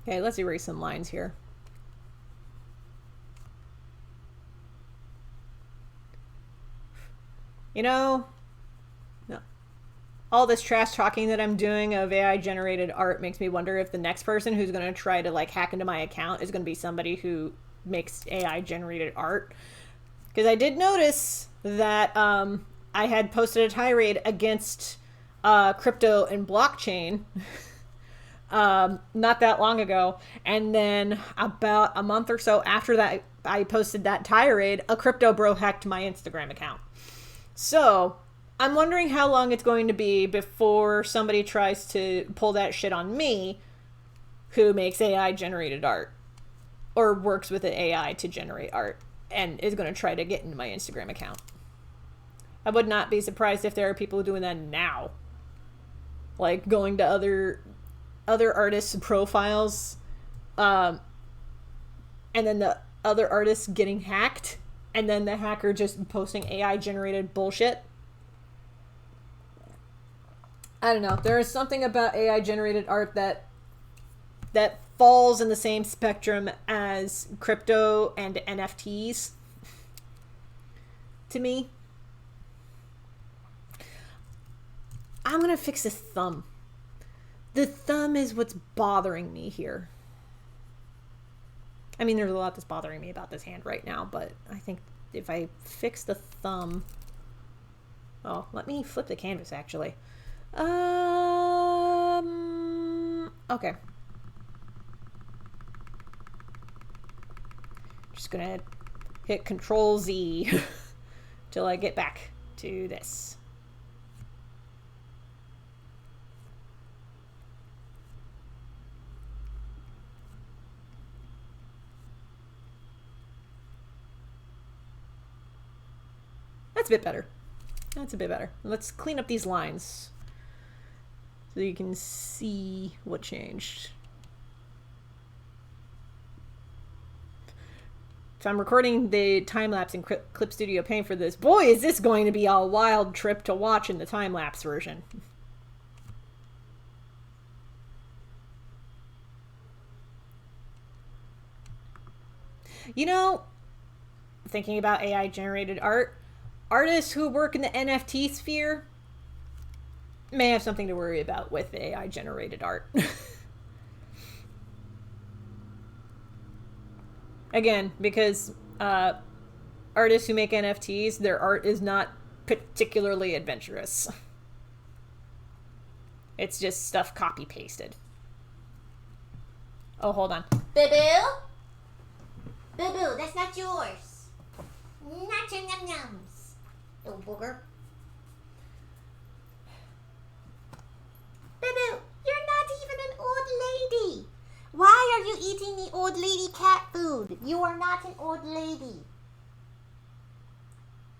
Okay, let's erase some lines here. You know, no. All this trash talking that I'm doing of AI generated art makes me wonder if the next person who's going to try to like hack into my account is going to be somebody who makes AI generated art. Because I did notice that I had posted a tirade against crypto and blockchain not that long ago, and then about a month or so after that I posted that tirade, a crypto bro hacked my Instagram account. So I'm wondering how long it's going to be before somebody tries to pull that shit on me, who makes AI generated art or works with an AI to generate art and is going to try to get into my Instagram account. I would not be surprised if there are people doing that now, like going to other artists' profiles, and then the other artists getting hacked, and then the hacker just posting AI generated bullshit. I don't know. There is something about AI generated art that falls in the same spectrum as crypto and NFTs to me. I'm gonna fix the thumb. The thumb is what's bothering me here. I mean, there's a lot that's bothering me about this hand right now, but I think if I fix the thumb... Oh, let me flip the canvas, actually. Okay. Just gonna hit Control Z till I get back to this. That's That's a bit better. That's a bit better. Let's clean up these lines so you can see what changed. If I'm recording the time-lapse in Clip Studio Paint for this, boy, is this going to be a wild trip to watch in the time-lapse version. You know, thinking about AI-generated art, artists who work in the NFT sphere may have something to worry about with AI-generated art. Again, because artists who make NFTs, their art is not particularly adventurous. It's just stuff copy-pasted. Oh, hold on. Boo-boo? Boo-boo, that's not yours. Not your num-nums, little booger. Boo-boo, you're not even an old lady. Why are you eating the old lady cat food? You are not an old lady.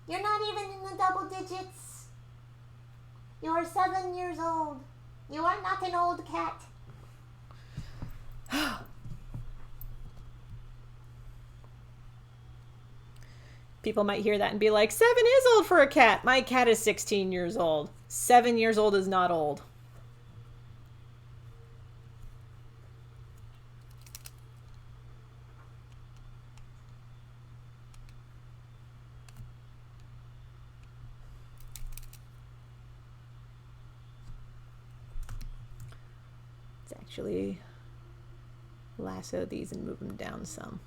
You're not even in the double digits. You are 7 years old. You are not an old cat. People might hear that and be like, 7 is old for a cat. My cat is 16 years old. 7 years old is not old. Let's actually lasso these and move them down some.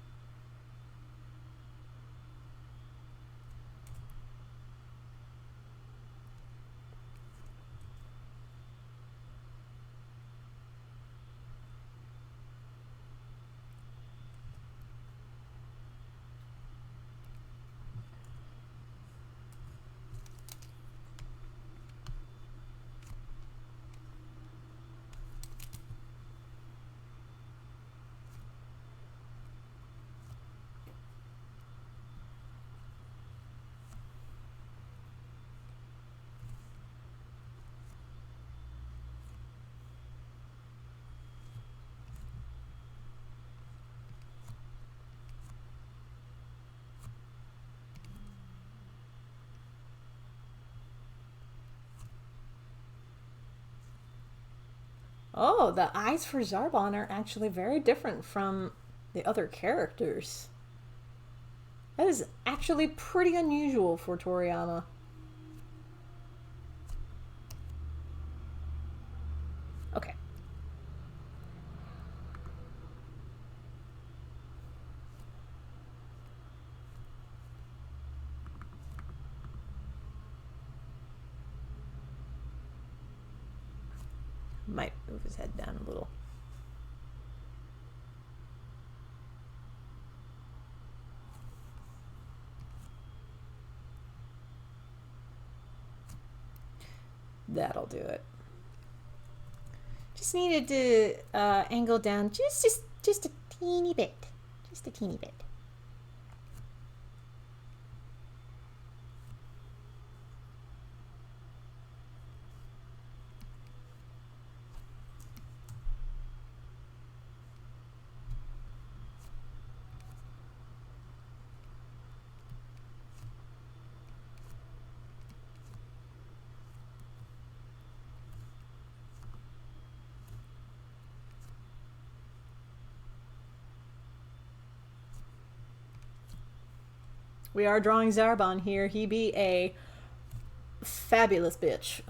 Oh, the eyes for Zarbon are actually very different from the other characters. That is actually pretty unusual for Toriyama. Okay. Might move his head down a little. That'll do it. Just needed to angle down just a teeny bit. Just a teeny bit. We are drawing Zarbon here. He be a fabulous bitch.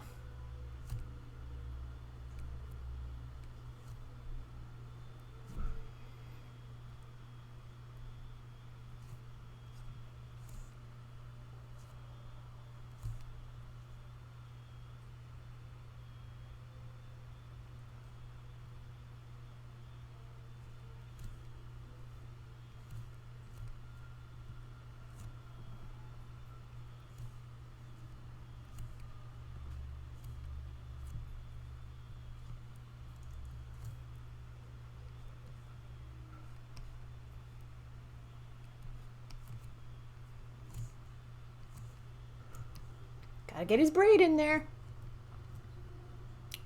Gotta get his braid in there.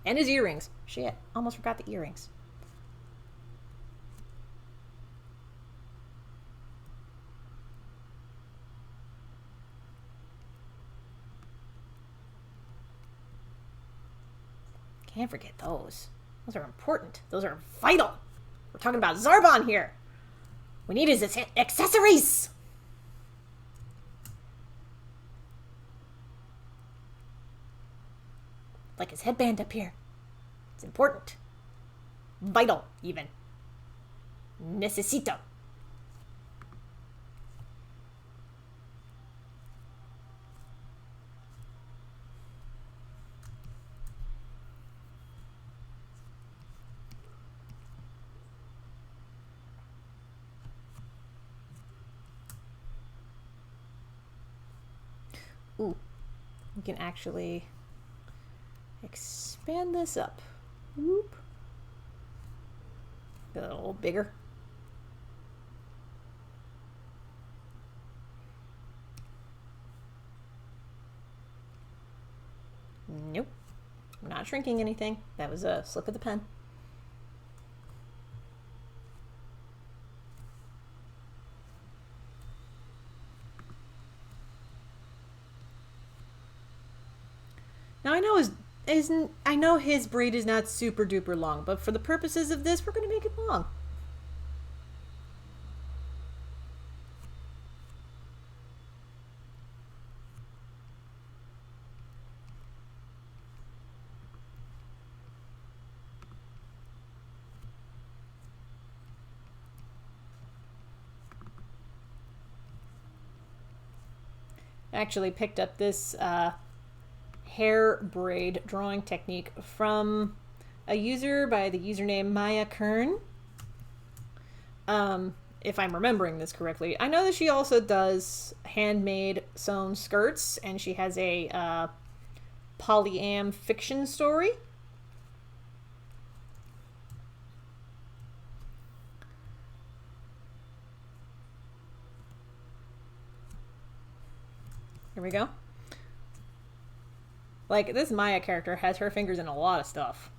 And his earrings. Shit, almost forgot the earrings. Can't forget those. Those are important. Those are vital. We're talking about Zarbon here. We need his accessories. Like his headband up here. It's important. Vital, even. Necesito. Ooh, we can actually expand this up. Whoop. Get it a little bigger. Nope. I'm not shrinking anything. That was a slip of the pen. Now I know his braid is not super duper long, but for the purposes of this, we're going to make it long. I actually picked up this hair braid drawing technique from a user by the username Maya Kern. If I'm remembering this correctly. I know that she also does handmade sewn skirts, and she has a polyam fiction story. Here we go. Like, this Maya character has her fingers in a lot of stuff.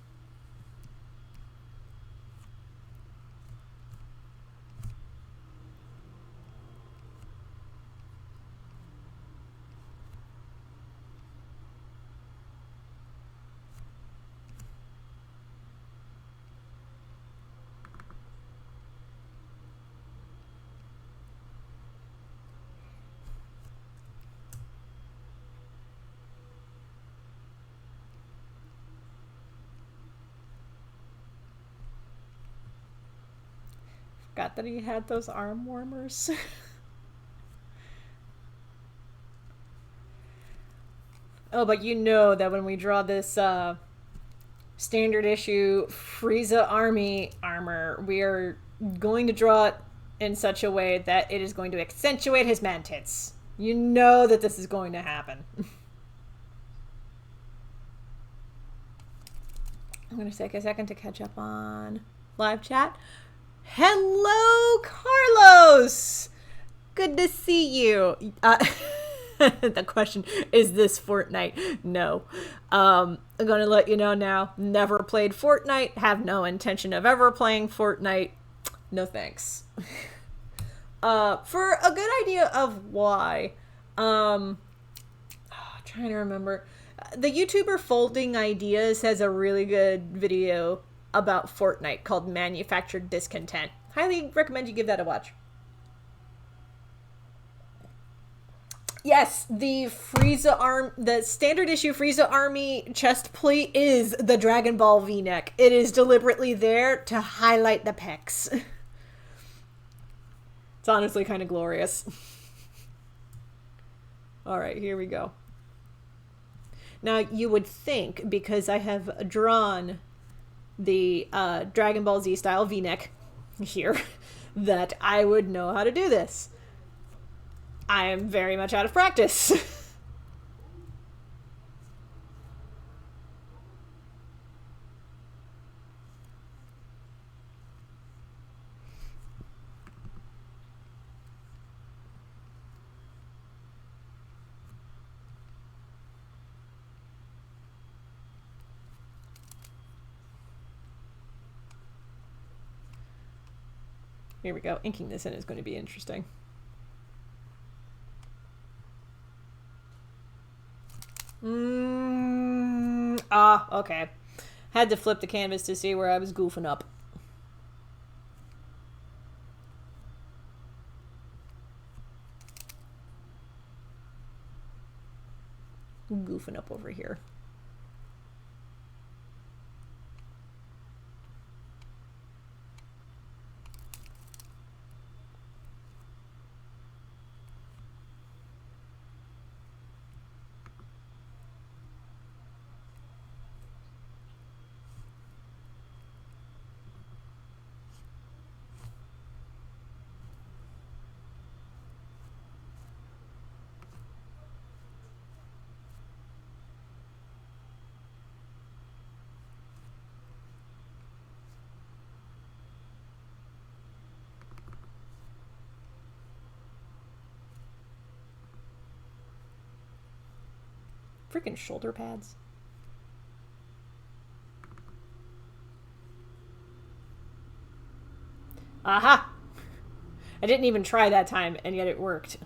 Forgot that he had those arm warmers. Oh, but you know that when we draw this standard issue Frieza army armor, we are going to draw it in such a way that it is going to accentuate his man tits. You know that this is going to happen. I'm going to take a second to catch up on live chat. Hello, Carlos! Good to see you. The question, is this Fortnite? No. I'm going to let you know now, never played Fortnite, have no intention of ever playing Fortnite. No thanks. For a good idea of why, trying to remember. The YouTuber Folding Ideas has a really good video about Fortnite called Manufactured Discontent. Highly recommend you give that a watch. Yes, the standard issue Frieza Army chest plate is the Dragonball V-neck. It is deliberately there to highlight the pecs. It's honestly kind of glorious. All right, here we go. Now, you would think, because I have drawn the Dragon Ball Z style V-neck here, that I would know how to do this. I am very much out of practice. Here we go. Inking this in is going to be interesting. Okay. Had to flip the canvas to see where I was goofing up. Goofing up over here. Freaking shoulder pads. Aha! I didn't even try that time, and yet it worked.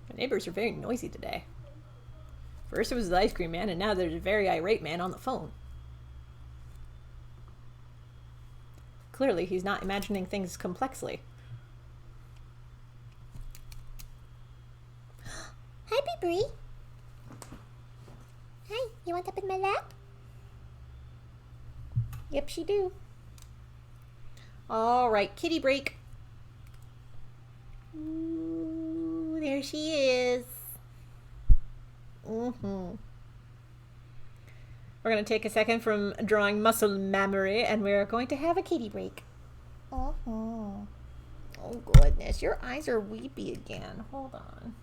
My neighbors are very noisy today. First it was the ice cream man, and now there's a very irate man on the phone. Clearly, he's not imagining things complexly. Hi, Brie. Hi, you want up in my lap? Yep, she do. All right, kitty break. Ooh, there she is. We're going to take a second from drawing muscle memory, and we're going to have a kitty break. Oh, goodness, your eyes are weepy again. Hold on.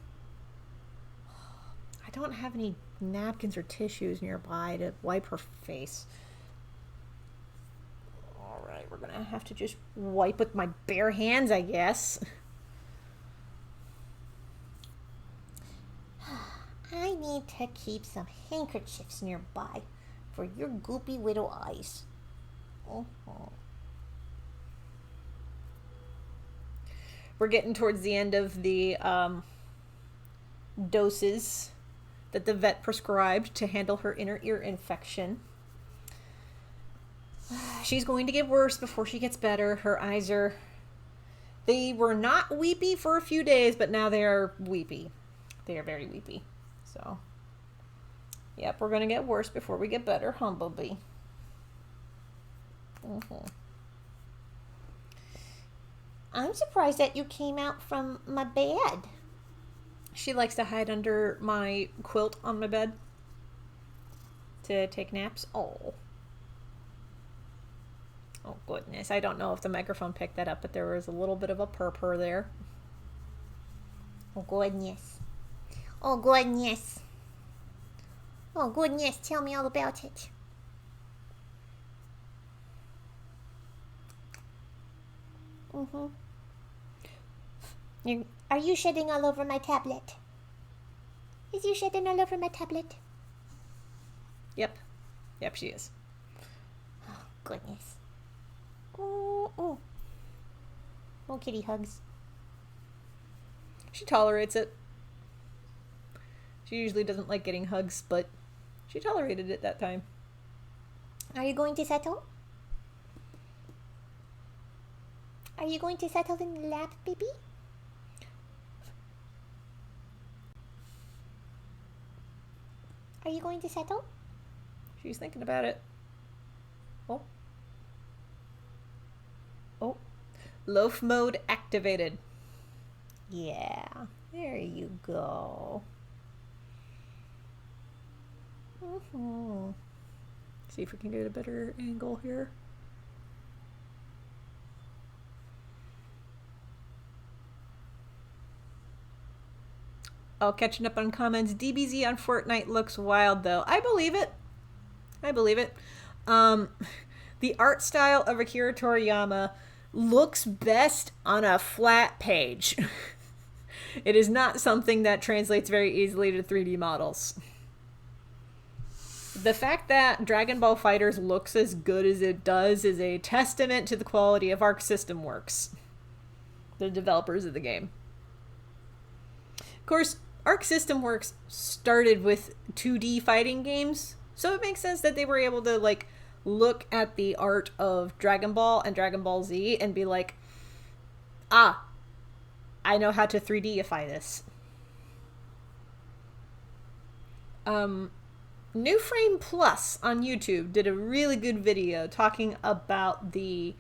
I don't have any napkins or tissues nearby to wipe her face. All right, we're going to have to just wipe with my bare hands, I guess. I need to keep some handkerchiefs nearby for your goopy little eyes. We're getting towards the end of the doses that the vet prescribed to handle her inner ear infection. She's going to get worse before she gets better. Her eyes they were not weepy for a few days, but now they are weepy. They are very weepy. So, yep, we're going to get worse before we get better, Humblebee. I'm surprised that you came out from my bed. She likes to hide under my quilt on my bed to take naps. Oh, goodness. I don't know if the microphone picked that up, but there was a little bit of a purr there. Oh, goodness. Oh, goodness. Oh, goodness. Tell me all about it. Are you shedding all over my tablet? Is you shedding all over my tablet? Yep, she is. Oh, goodness. Oh, kitty hugs. She tolerates it. She usually doesn't like getting hugs, but she tolerated it that time. Are you going to settle? Are you going to settle in the lap, baby? Are you going to settle? She's thinking about it. Oh. Loaf mode activated. Yeah, there you go. See if we can get a better angle here. Oh, catching up on comments. DBZ on Fortnite looks wild, though. I believe it. The art style of Akira Toriyama looks best on a flat page. It is not something that translates very easily to 3D models. The fact that Dragon Ball FighterZ looks as good as it does is a testament to the quality of Arc System Works, the developers of the game. Of course, Arc System Works started with 2D fighting games, so it makes sense that they were able to like look at the art of Dragon Ball and Dragon Ball Z and be like, ah, I know how to 3Dify this. New Frame Plus on YouTube did a really good video talking about the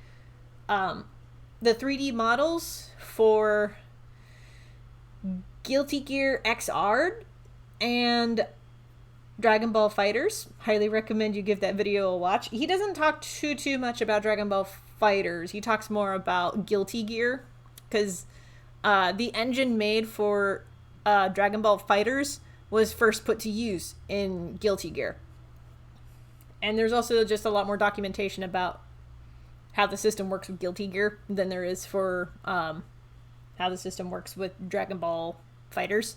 3D models for Guilty Gear XR and Dragon Ball FighterZ. Highly recommend you give that video a watch. He doesn't talk too much about Dragon Ball FighterZ. He talks more about Guilty Gear, because the engine made for Dragon Ball FighterZ was first put to use in Guilty Gear. And there's also just a lot more documentation about how the system works with Guilty Gear than there is for how the system works with Dragon Ball FighterZ.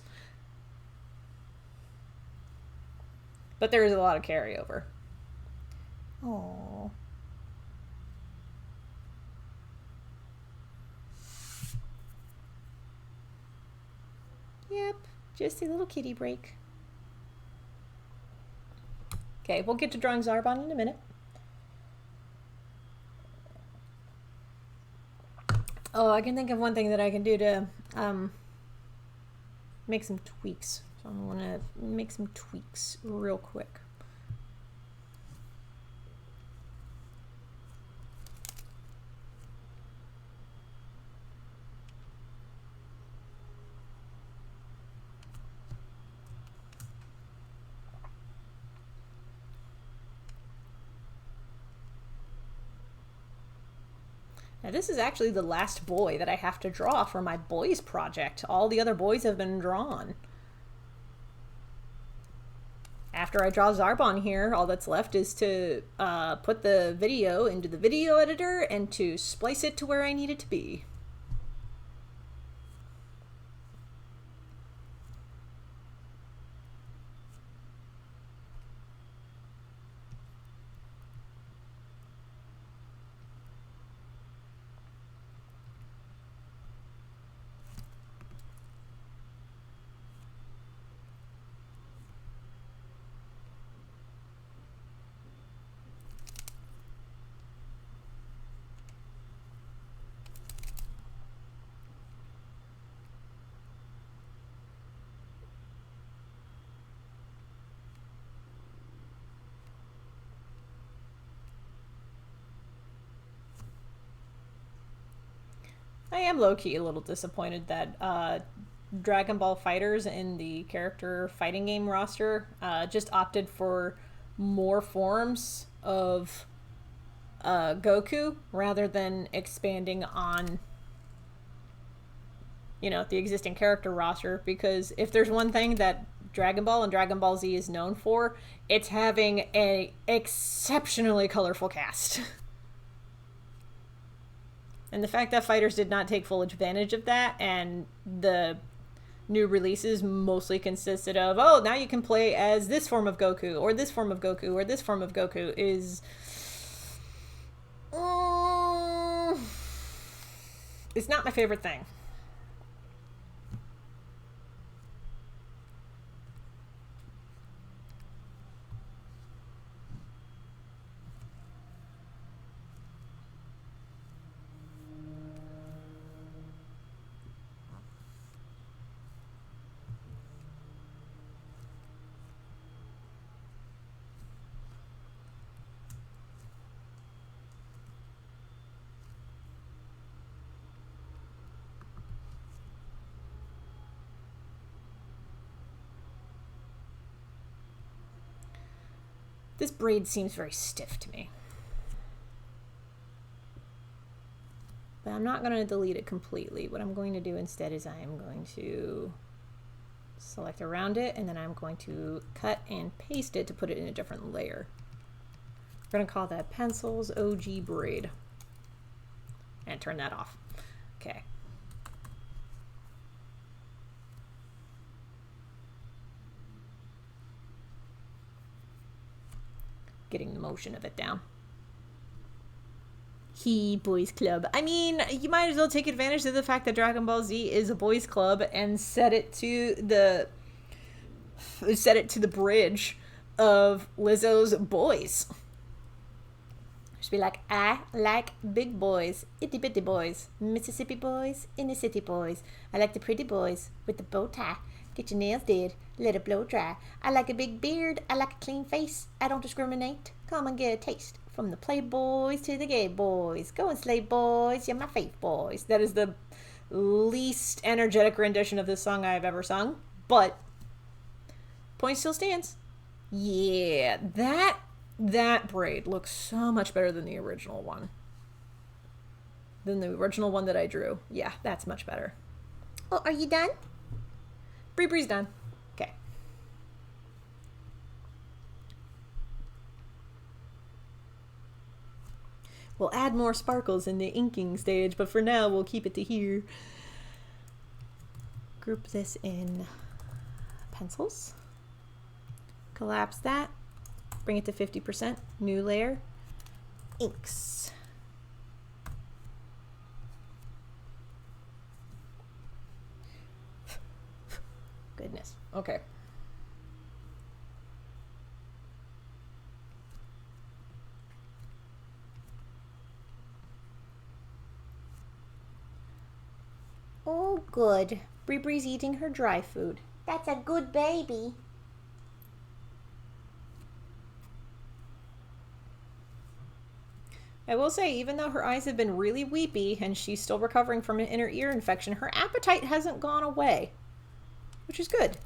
But there is a lot of carryover. Aww. Yep, just a little kitty break. Okay, we'll get to drawing Zarbon in a minute. Oh, I can think of one thing that I can do to make some tweaks. So I'm gonna make some tweaks real quick. Now this is actually the last boy that I have to draw for my boys project. All the other boys have been drawn. After I draw Zarbon here, all that's left is to put the video into the video editor and to splice it to where I need it to be. I am low-key a little disappointed that Dragon Ball FighterZ in the character fighting game roster just opted for more forms of Goku rather than expanding on, you know, the existing character roster. Because if there's one thing that Dragon Ball and Dragon Ball Z is known for, it's having an exceptionally colorful cast. And the fact that FighterZ did not take full advantage of that, and the new releases mostly consisted of, oh, now you can play as this form of Goku, or this form of Goku, or this form of Goku, is... it's not my favorite thing. This braid seems very stiff to me. But I'm not going to delete it completely. What I'm going to do instead is I am going to select around it, and then I'm going to cut and paste it to put it in a different layer. We're going to call that Pencils OG Braid. and turn that off. Okay. Getting the motion of it down. He boys club. I mean, you might as well take advantage of the fact that Dragon Ball Z is a boys club and set it to the bridge of Lizzo's boys. Just be like, I like big boys, itty bitty boys, Mississippi boys, inner city boys. I like the pretty boys with the bow tie. Get your nails did, let it blow dry. I like a big beard, I like a clean face. I don't discriminate, come and get a taste. From the playboys to the gay boys. Go and slay boys, you're my faith boys. That is the least energetic rendition of this song I've ever sung. But, point still stands. Yeah, that braid looks so much better than the original one. Than the original one that I drew. Yeah, that's much better. Oh, are you done? Bree's done. Okay. We'll add more sparkles in the inking stage, but for now we'll keep it to here. Group this in pencils. Collapse that. Bring it to 50%. New layer. Inks. Goodness. Okay. Oh, good. Bree's eating her dry food. That's a good baby. I will say, even though her eyes have been really weepy and she's still recovering from an inner ear infection, her appetite hasn't gone away, which is good.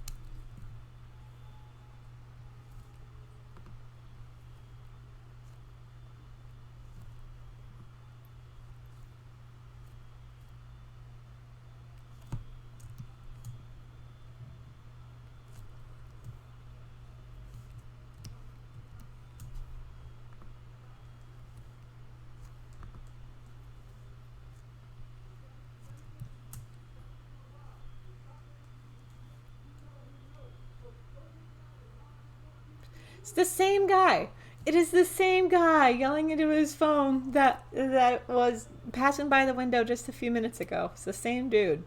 It's the same guy. It is the same guy yelling into his phone that was passing by the window just a few minutes ago. It's the same dude.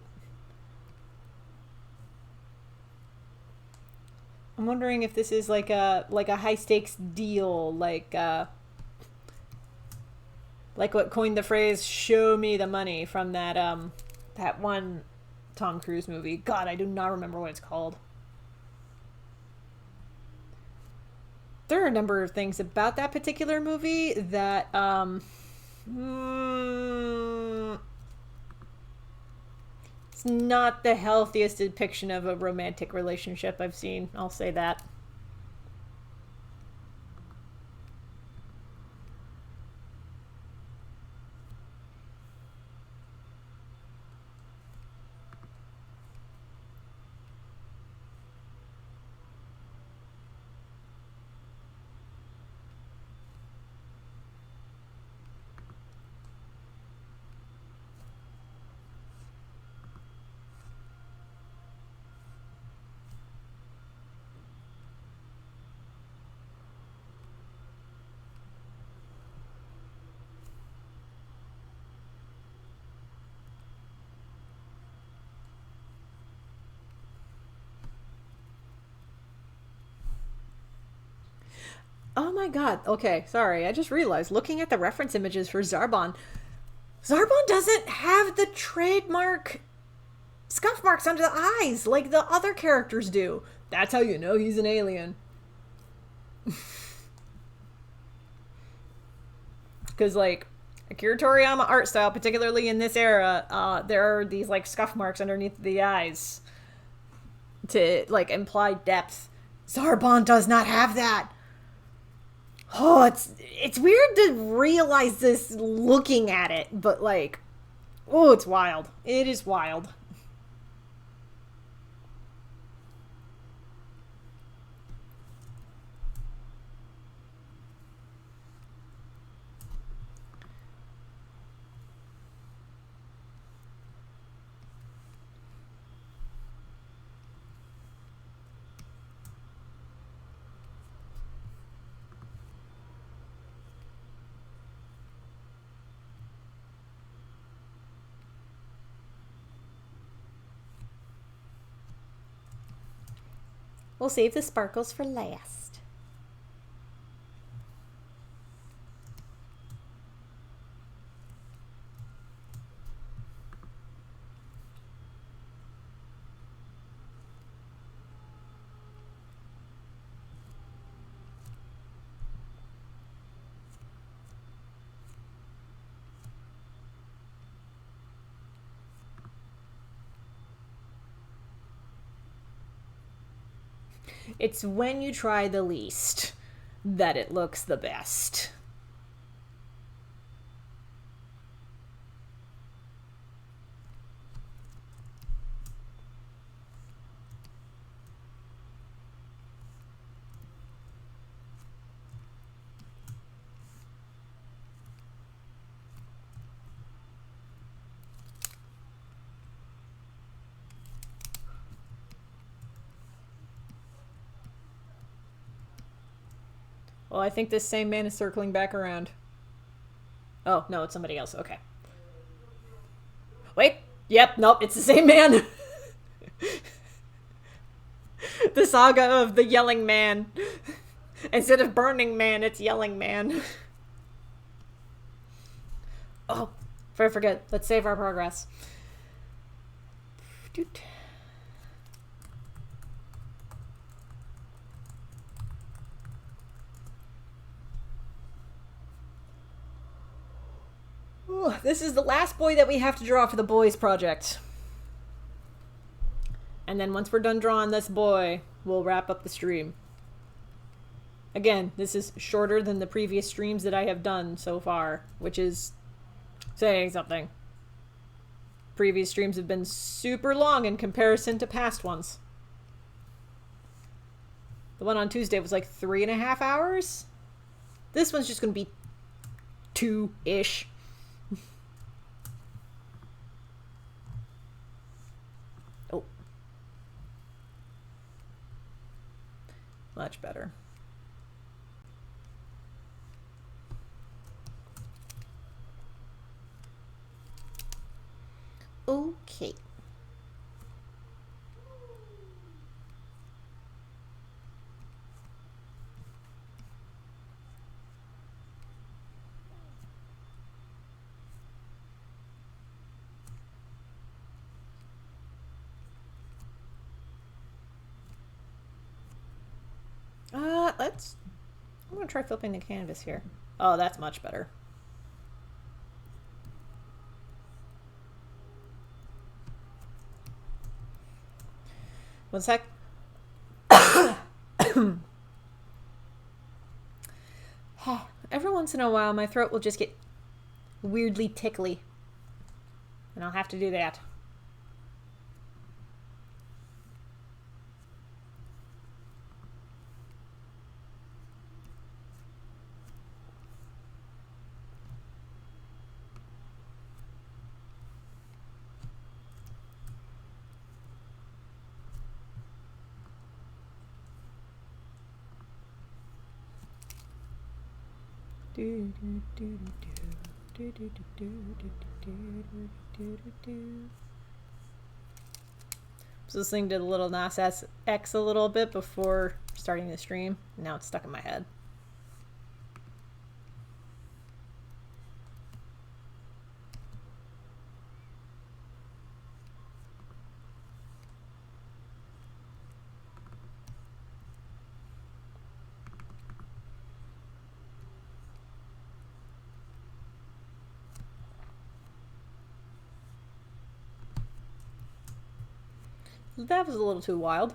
I'm wondering if this is like a high stakes deal, like what coined the phrase "show me the money" from that one Tom Cruise movie. God, I do not remember what it's called. There are a number of things about that particular movie that it's not the healthiest depiction of a romantic relationship I've seen. I'll say that. Oh my god. Okay, sorry. I just realized, looking at the reference images for Zarbon doesn't have the trademark scuff marks under the eyes like the other characters do. That's how you know he's an alien. Because, like, Akira Toriyama art style, particularly in this era, there are these, like, scuff marks underneath the eyes to, like, imply depth. Zarbon does not have that. Oh, it's weird to realize this looking at it, but, like, oh, it's wild. It is wild. We'll save the sparkles for last. It's when you try the least that it looks the best. Well, I think this same man is circling back around. Oh, no, it's somebody else. Okay. Wait. Yep, nope, it's the same man. The saga of the yelling man. Instead of burning man, it's yelling man. Oh, before I forget, let's save our progress. Ooh, this is the last boy that we have to draw for the boys project. And then once we're done drawing this boy, we'll wrap up the stream. Again, this is shorter than the previous streams that I have done so far, which is saying something. Previous streams have been super long in comparison to past ones. The one on Tuesday was like 3.5 hours. This one's just going to be 2-ish. Oh. Much better. Okay. I'm gonna try flipping the canvas here. Oh, that's much better. One sec. Every once in a while, my throat will just get weirdly tickly. And I'll have to do that. I was listening to the Little Nas X a little bit before starting the stream. Now it's stuck in my head. That was a little too wild.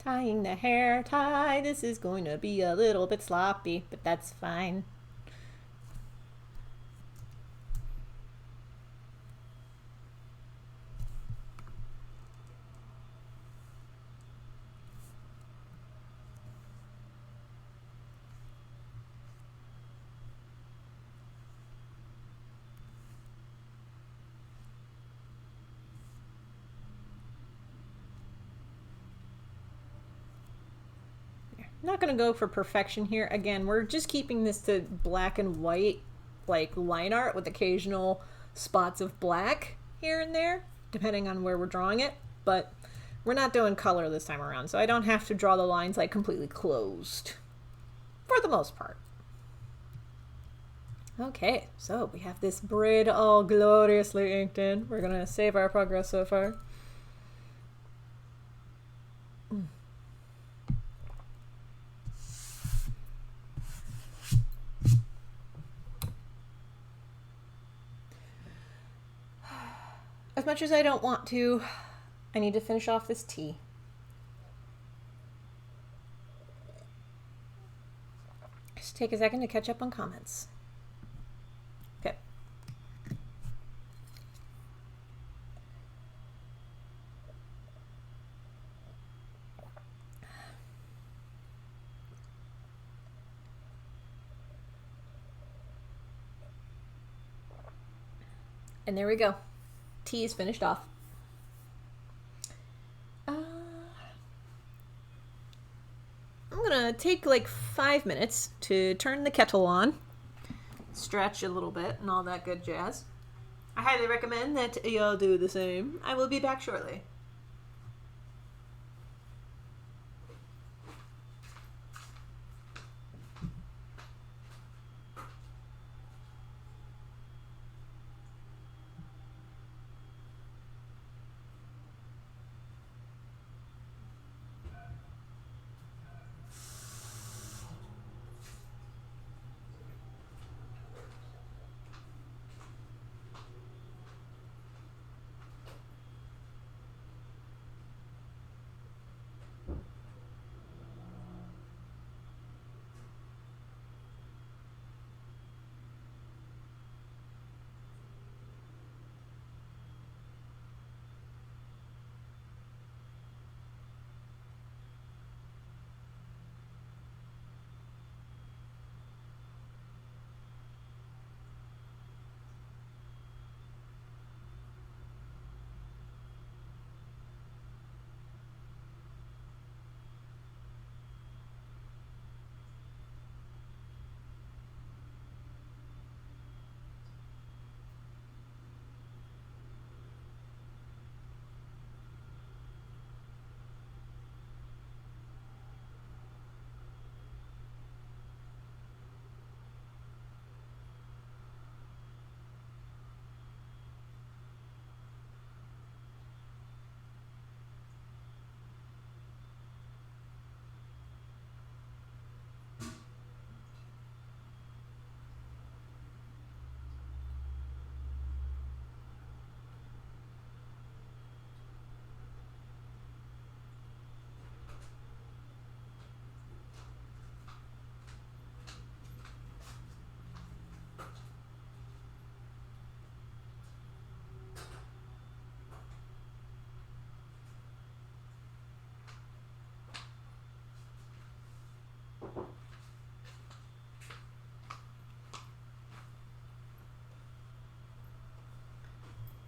Tying the hair tie. This is going to be a little bit sloppy, but that's fine. Not going to go for perfection here. Again, we're just keeping this to black and white, like line art with occasional spots of black here and there, depending on where we're drawing it. But we're not doing color this time around, so I don't have to draw the lines like completely closed, for the most part. Okay, so we have this braid all gloriously inked in. We're going to save our progress so far. As much as I don't want to, I need to finish off this tea. Just take a second to catch up on comments. Okay. And there we go. Tea is finished off. I'm gonna take like 5 minutes to turn the kettle on, stretch a little bit, and all that good jazz. I highly recommend that y'all do the same. I will be back shortly.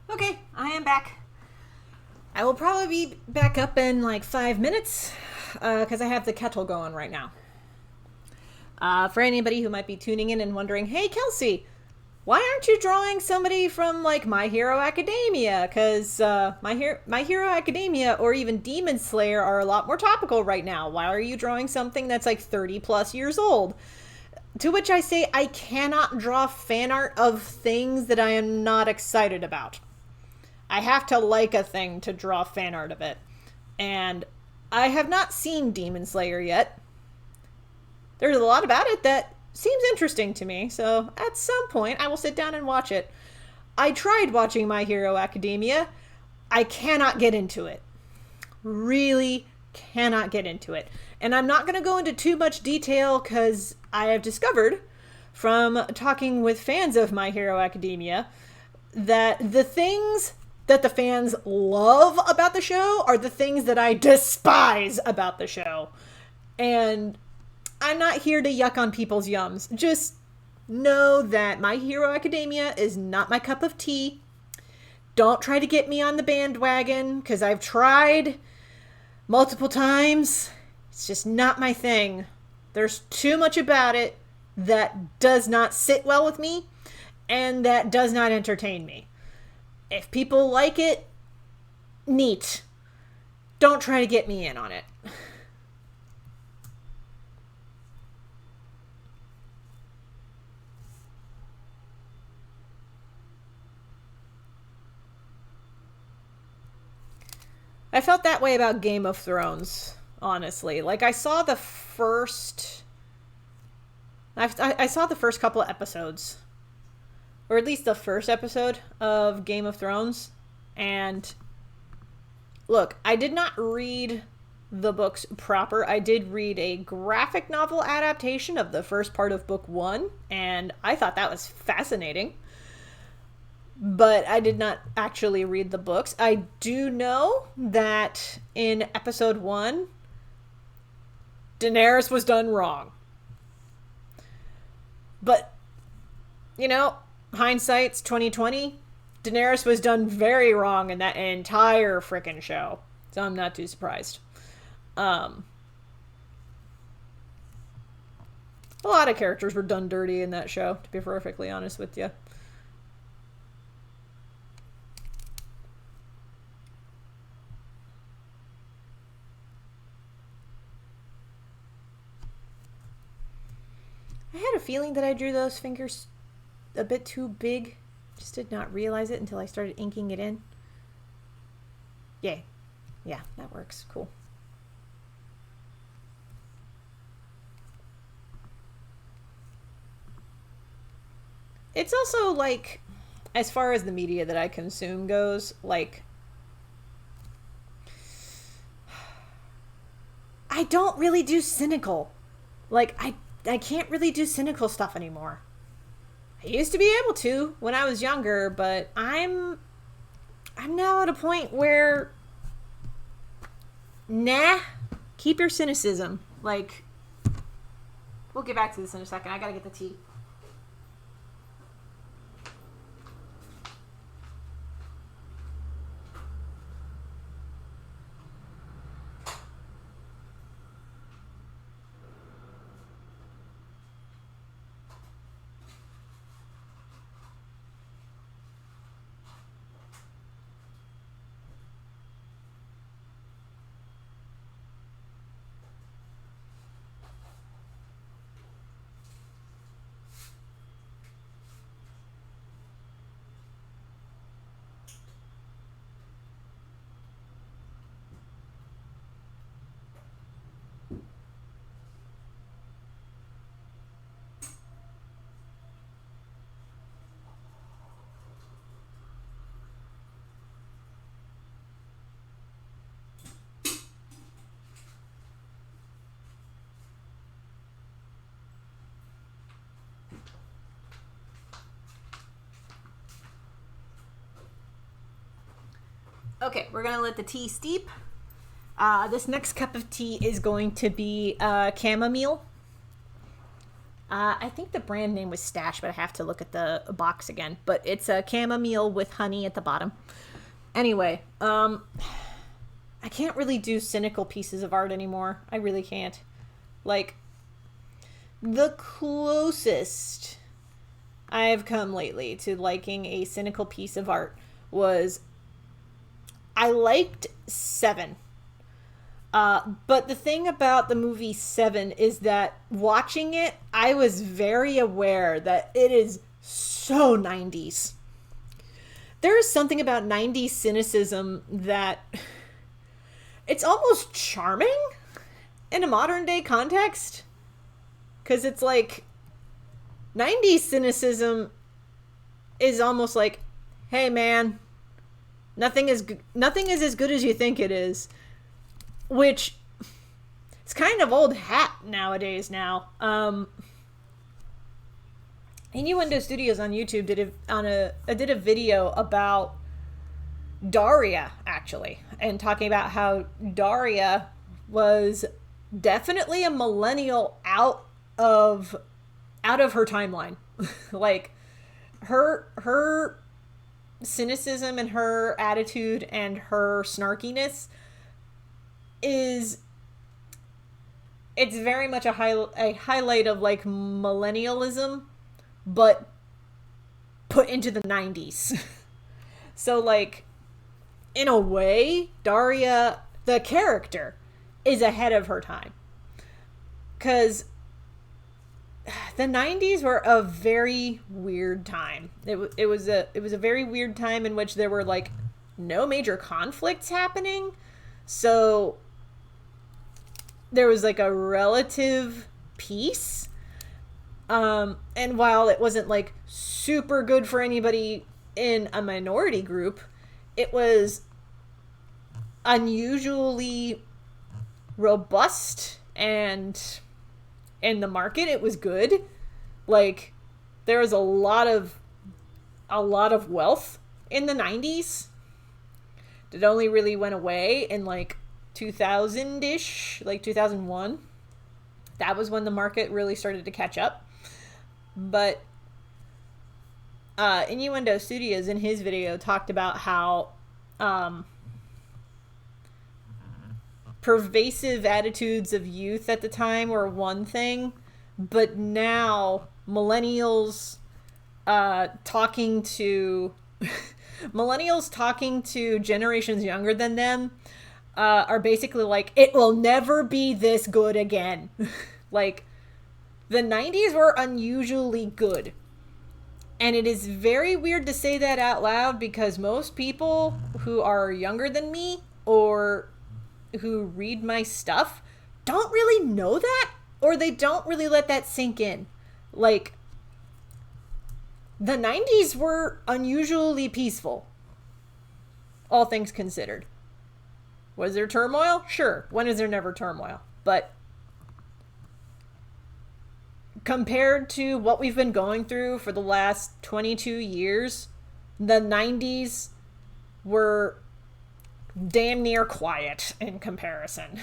Okay, I am back. I will probably be back up in like 5 minutes because I have the kettle going right now. For anybody who might be tuning in and wondering, hey Kelsey, why aren't you drawing somebody from like My Hero Academia? Because My Hero Academia or even Demon Slayer are a lot more topical right now. Why are you drawing something that's like 30 plus years old? To which I say I cannot draw fan art of things that I am not excited about. I have to like a thing to draw fan art of it. And I have not seen Demon Slayer yet. There's a lot about it that seems interesting to me, so at some point I will sit down and watch it. I tried watching My Hero Academia. I cannot get into it. Really, cannot get into it. And I'm not going to go into too much detail because I have discovered from talking with fans of My Hero Academia that the things that the fans love about the show are the things that I despise about the show. And I'm not here to yuck on people's yums. Just know that My Hero Academia is not my cup of tea. Don't try to get me on the bandwagon, because I've tried multiple times. It's just not my thing. There's too much about it that does not sit well with me and that does not entertain me. If people like it, neat. Don't try to get me in on it. I felt that way about Game of Thrones, honestly. Like, I saw the first couple of episodes, or at least the first episode of Game of Thrones, and look, I did not read the books proper. I did read a graphic novel adaptation of the first part of book 1, and I thought that was fascinating. But I did not actually read the books. I do know that in episode 1, Daenerys was done wrong. But, you know, hindsight's 2020. Daenerys was done very wrong in that entire frickin' show. So I'm not too surprised. A lot of characters were done dirty in that show, to be perfectly honest with you. I had a feeling that I drew those fingers a bit too big. Just did not realize it until I started inking it in. Yay. Yeah, that works. Cool. It's also, like, as far as the media that I consume goes, like, I don't really do cynical. Like, I can't really do cynical stuff anymore. I used to be able to when I was younger, but I'm now at a point where, nah, keep your cynicism. Like, we'll get back to this in a second. I gotta get the tea. Okay, we're going to let the tea steep. This next cup of tea is going to be chamomile. I think the brand name was Stash, but I have to look at the box again. But it's a chamomile with honey at the bottom. Anyway, I can't really do cynical pieces of art anymore. I really can't. Like, the closest I've come lately to liking a cynical piece of art was, I liked Seven. But the thing about the movie Seven is that watching it, I was very aware that it is so 90s. There is something about 90s cynicism that it's almost charming in a modern day context. Because it's like, 90s cynicism is almost like, hey man, nothing is as good as you think it is. Which it's kind of old hat nowadays now. Innuendo Studios on YouTube did a video about Daria, actually, and talking about how Daria was definitely a millennial out of her timeline. Like her cynicism and her attitude and her snarkiness it's very much a highlight of like millennialism, but put into the 90s. So like in a way, Daria the character is ahead of her time, because the 90s were a very weird time. It was a very weird time in which there were like no major conflicts happening. So there was like a relative peace. And while it wasn't like super good for anybody in a minority group, it was unusually robust, and in the market it was good. Like there was a lot of wealth in the 90s. It only really went away in like 2000-ish, like 2001. That was when the market really started to catch up. But Innuendo Studios in his video talked about how pervasive attitudes of youth at the time were one thing, but now millennials talking to generations younger than them are basically like, it will never be this good again. Like the 90s were unusually good. And it is very weird to say that out loud, because most people who are younger than me or who read my stuff don't really know that, or they don't really let that sink in. Like the 90s were unusually peaceful, all things considered. Was there turmoil? Sure. When is there never turmoil? But compared to what we've been going through for the last 22 years, the 90s were damn near quiet in comparison.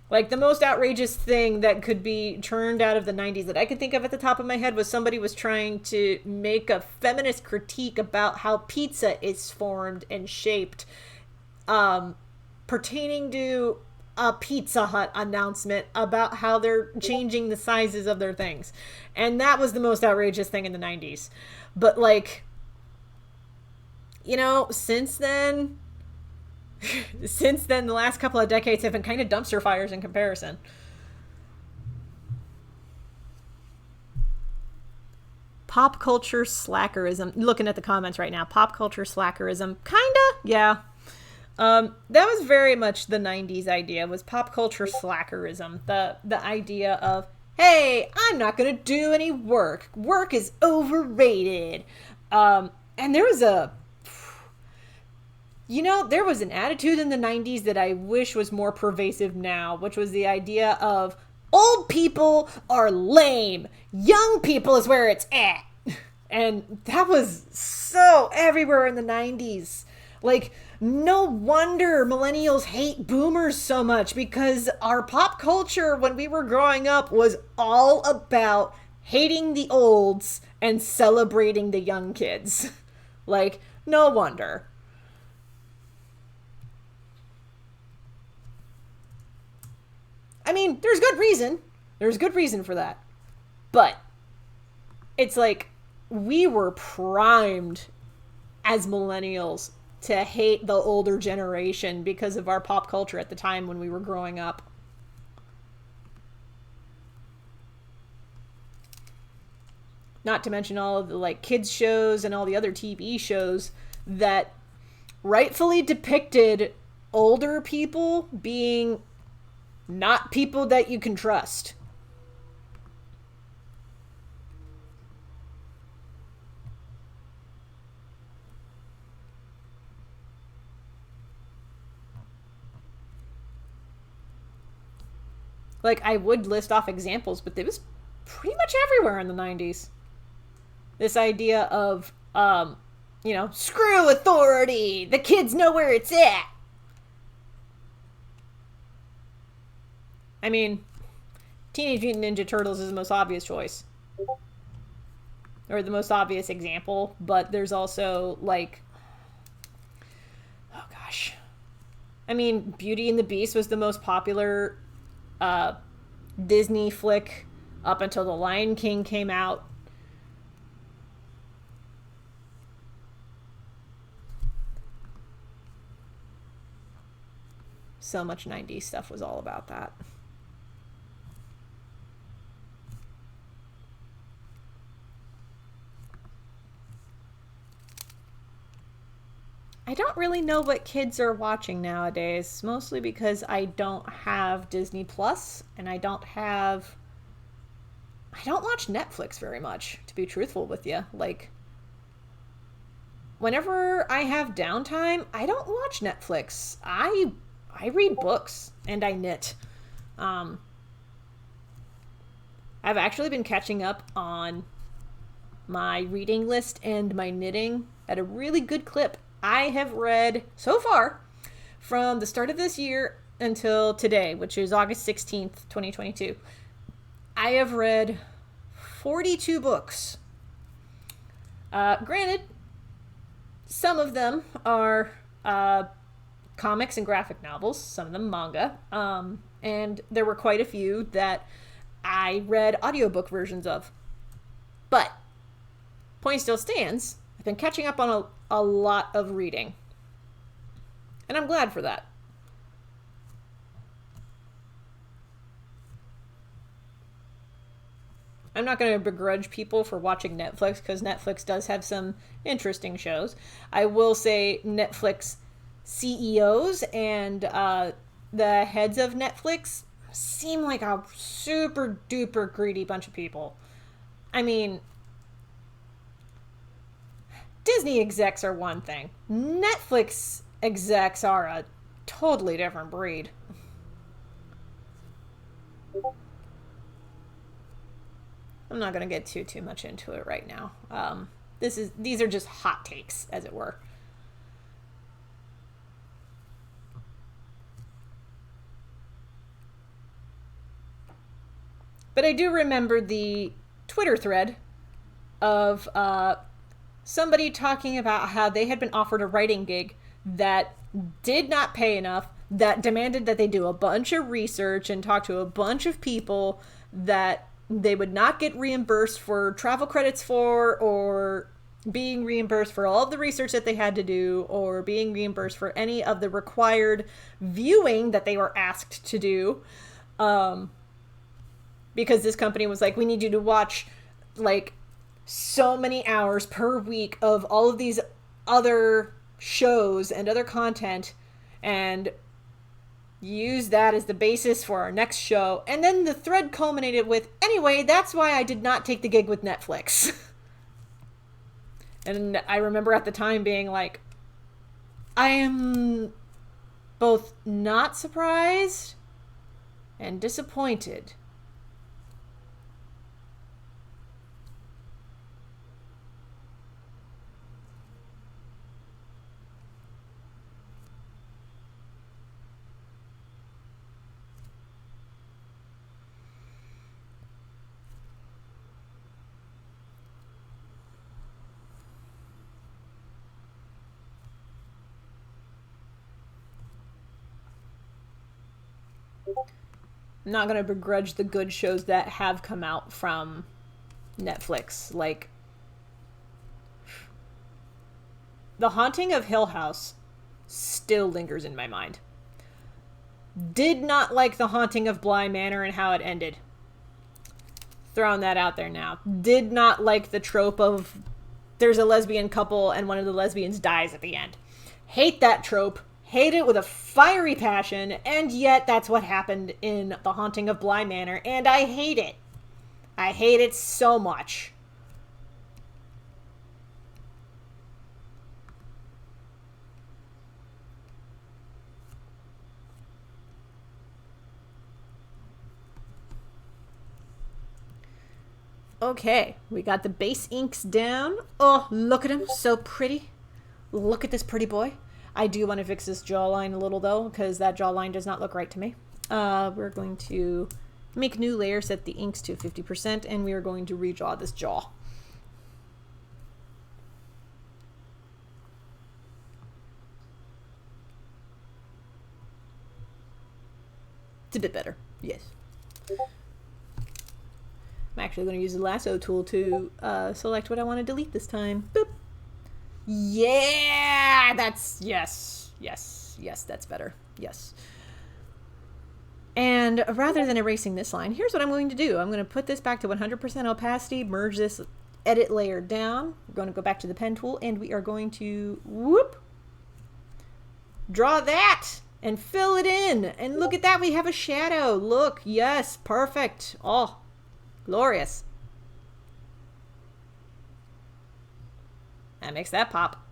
Like the most outrageous thing that could be turned out of the 90s that I could think of at the top of my head was somebody was trying to make a feminist critique about how pizza is formed and shaped, pertaining to a Pizza Hut announcement about how they're changing the sizes of their things. And that was the most outrageous thing in the 90s. But like, you know, since then, the last couple of decades have been kind of dumpster fires in comparison. Pop culture slackerism. Looking at the comments right now. Pop culture slackerism. Kinda, yeah. That was very much the 90s idea, was pop culture slackerism. The idea of, hey, I'm not going to do any work. Work is overrated. And there was there was an attitude in the 90s that I wish was more pervasive now, which was the idea of old people are lame. Young people is where it's at. And that was so everywhere in the 90s. Like, no wonder millennials hate boomers so much, because our pop culture when we were growing up was all about hating the olds and celebrating the young kids. Like, no wonder. I mean, there's good reason. There's good reason for that. But it's like we were primed as millennials to hate the older generation because of our pop culture at the time when we were growing up. Not to mention all of the like kids shows and all the other TV shows that rightfully depicted older people being not people that you can trust. Like, I would list off examples, but it was pretty much everywhere in the 90s. This idea of, screw authority, the kids know where it's at. I mean, Teenage Mutant Ninja Turtles is the most obvious choice. Or the most obvious example, but there's also, like, oh gosh. I mean, Beauty and the Beast was the most popular Disney flick up until The Lion King came out. So much 90s stuff was all about that. I don't really know what kids are watching nowadays, mostly because I don't have Disney Plus and I don't watch Netflix very much, to be truthful with you. Like, whenever I have downtime, I don't watch Netflix. I read books and I knit. I've actually been catching up on my reading list and my knitting at a really good clip. I have read so far from the start of this year until today, which is August 16th, 2022. I have read 42 books. Granted, some of them are comics and graphic novels, some of them manga, and there were quite a few that I read audiobook versions of. But, point still stands, I've been catching up on a lot of reading. And I'm glad for that. I'm not going to begrudge people for watching Netflix, because Netflix does have some interesting shows. I will say Netflix CEOs and the heads of Netflix seem like a super duper greedy bunch of people. I mean, Disney execs are one thing. Netflix execs are a totally different breed. I'm not going to get too much into it right now. These are just hot takes, as it were. But I do remember the Twitter thread of somebody talking about how they had been offered a writing gig that did not pay enough, that demanded that they do a bunch of research and talk to a bunch of people that they would not get reimbursed for travel credits for, or being reimbursed for all of the research that they had to do, or being reimbursed for any of the required viewing that they were asked to do. Because this company was like, we need you to watch like so many hours per week of all of these other shows and other content, and use that as the basis for our next show. And then the thread culminated with, anyway, that's why I did not take the gig with Netflix. And I remember at the time being like, I am both not surprised and disappointed. I'm not going to begrudge the good shows that have come out from Netflix. Like, The Haunting of Hill House still lingers in my mind. Did not like The Haunting of Bly Manor and how it ended. Throwing that out there now. Did not like the trope of there's a lesbian couple and one of the lesbians dies at the end. Hate that trope. Hate it with a fiery passion, and yet that's what happened in The Haunting of Bly Manor, and I hate it. I hate it so much. Okay, we got the base inks down. Oh, look at him, so pretty. Look at this pretty boy. I do want to fix this jawline a little though, because that jawline does not look right to me. We're going to make new layer, set the inks to 50%, and we are going to redraw this jaw. It's a bit better, yes. I'm actually going to use the lasso tool to select what I want to delete this time. Boop. Yeah, that's, yes, that's better, yes. And rather than erasing this line, here's what I'm going to do. I'm going to put this back to 100% opacity, merge this edit layer down. We're going to go back to the pen tool, and we are going to, whoop, draw that and fill it in. And look at that, we have a shadow. Look, yes, perfect. Oh, glorious. That makes that pop.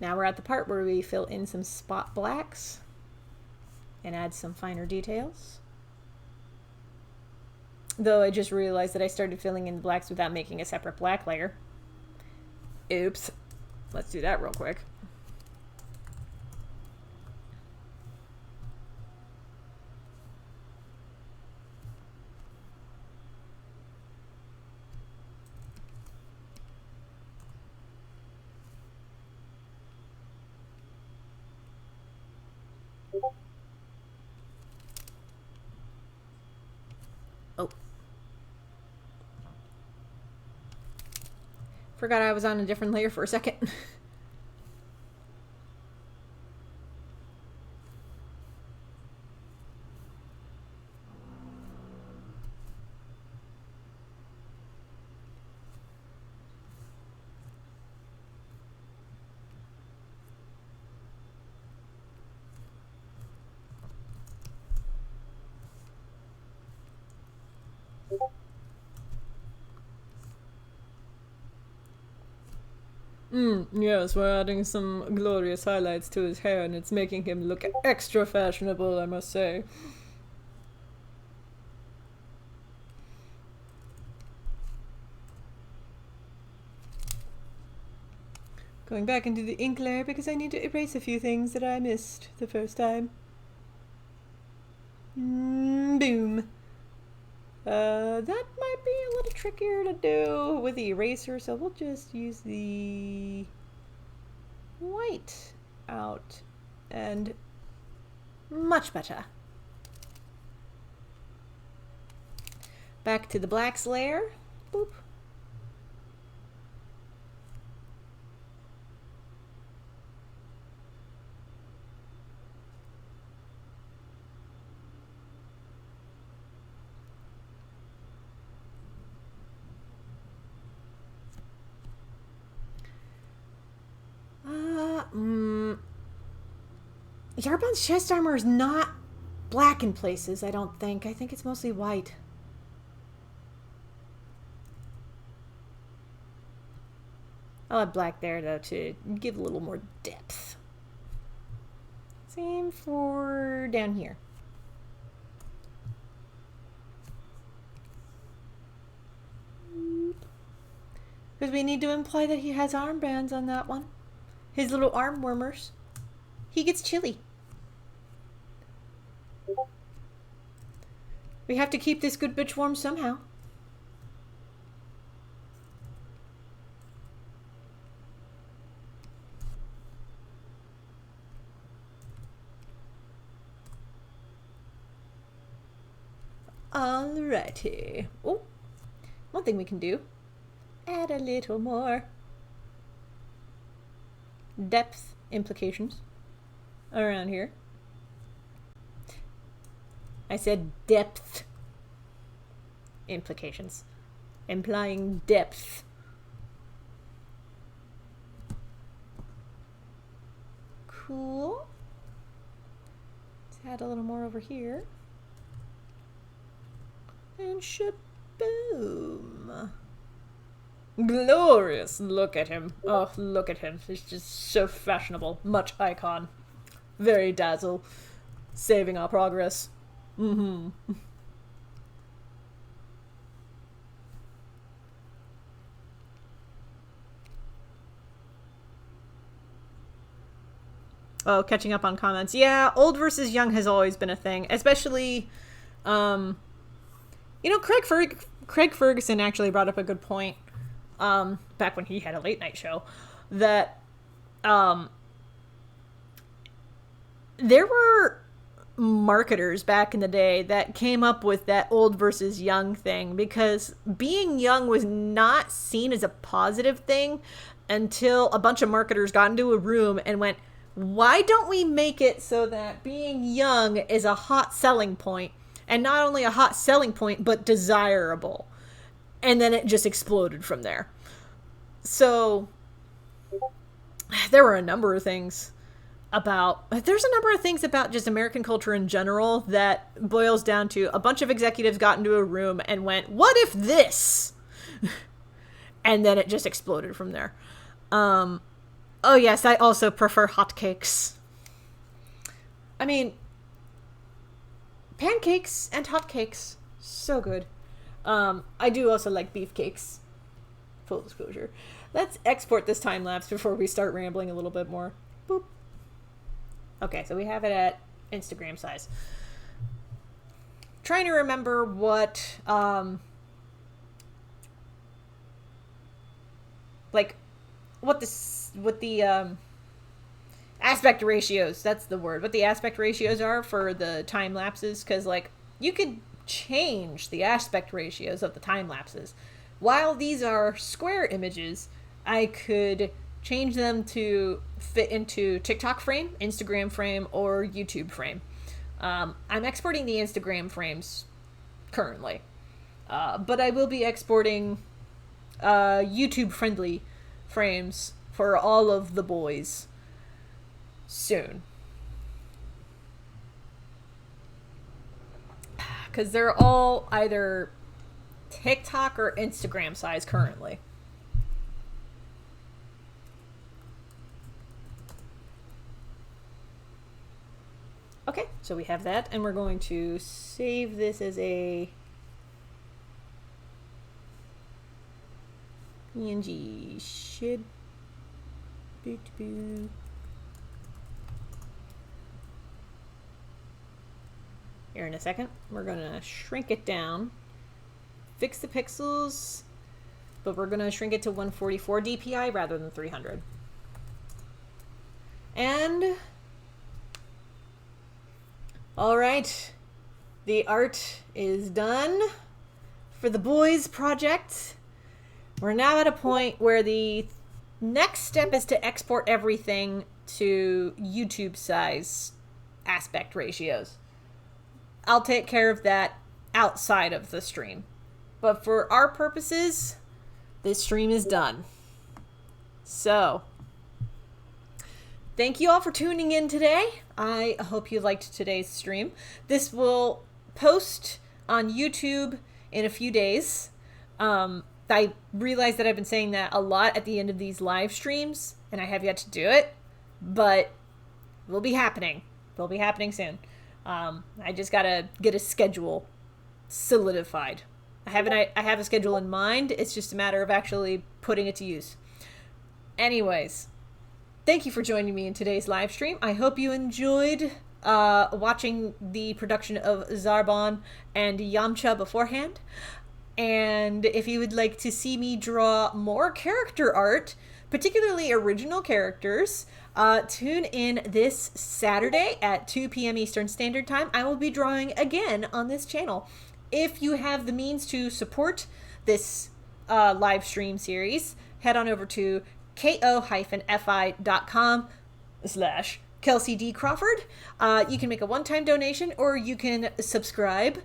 Now we're at the part where we fill in some spot blacks and add some finer details. Though I just realized that I started filling in the blacks without making a separate black layer. Oops. Let's do that real quick. Oh. Forgot I was on a different layer for a second. Yes, we're adding some glorious highlights to his hair, and it's making him look extra fashionable, I must say. Going back into the ink layer because I need to erase a few things that I missed the first time. Boom. That might be a little trickier to do with the eraser, so we'll just use the white out, and much better. Back to the blacks layer. Boop. Yarbon's chest armor is not black in places, I don't think. I think it's mostly white. I'll add black there, though, to give a little more depth. Same for down here. Because we need to imply that he has armbands on that one. His little arm warmers. He gets chilly. We have to keep this good bitch warm somehow. Alrighty. Oh, one thing we can do. Add a little more depth implications around here. I said depth implications, implying depth. Cool. Let's add a little more over here. And shaboom. Glorious. Look at him. Oh, look at him. He's just so fashionable. Much icon. Very dazzle. Saving our progress. Mm-hmm. Oh, catching up on comments. Yeah, old versus young has always been a thing. Especially, Craig Ferguson actually brought up a good point back when he had a late night show, that there were marketers back in the day that came up with that old versus young thing, because being young was not seen as a positive thing until a bunch of marketers got into a room and went, why don't we make it so that being young is a hot selling point, and not only a hot selling point, but desirable? And then it just exploded from there. So there were a number of things about just American culture in general that boils down to a bunch of executives got into a room and went, what if this? And then it just exploded from there. Oh yes, I also prefer hotcakes. I mean, pancakes and hotcakes, so good. I do also like beefcakes. Full disclosure. Let's export this time lapse before we start rambling a little bit more. Boop. Okay, so we have it at Instagram size. Trying to remember what the aspect ratios, that's the word, what the aspect ratios are for the time lapses, because you could change the aspect ratios of the time lapses. While these are square images, I could change them to fit into TikTok frame, Instagram frame, or YouTube frame. I'm exporting the Instagram frames currently, but I will be exporting YouTube friendly frames for all of the boys soon, because they're all either TikTok or Instagram size currently. Okay, so we have that, and we're going to save this as a PNG. Should boot. Here in a second, we're gonna shrink it down, fix the pixels, but we're gonna shrink it to 144 DPI rather than 300. And all right, the art is done for the boys project. We're now at a point where the next step is to export everything to YouTube size aspect ratios. I'll take care of that outside of the stream. But for our purposes, this stream is done. So, thank you all for tuning in today. I hope you liked today's stream. This will post on YouTube in a few days. I realize that I've been saying that a lot at the end of these live streams, and I have yet to do it, but it will be happening. They'll be happening soon. I just gotta get a schedule solidified. I have a schedule in mind. It's just a matter of actually putting it to use. Anyways, thank you for joining me in today's live stream. I hope you enjoyed watching the production of Zarbon and Yamcha beforehand. And if you would like to see me draw more character art, particularly original characters, tune in this Saturday at 2 p.m. Eastern Standard Time. I will be drawing again on this channel. If you have the means to support this live stream series, head on over to ko-fi.com/Kelsey D. Crawford. You can make a one-time donation, or you can subscribe.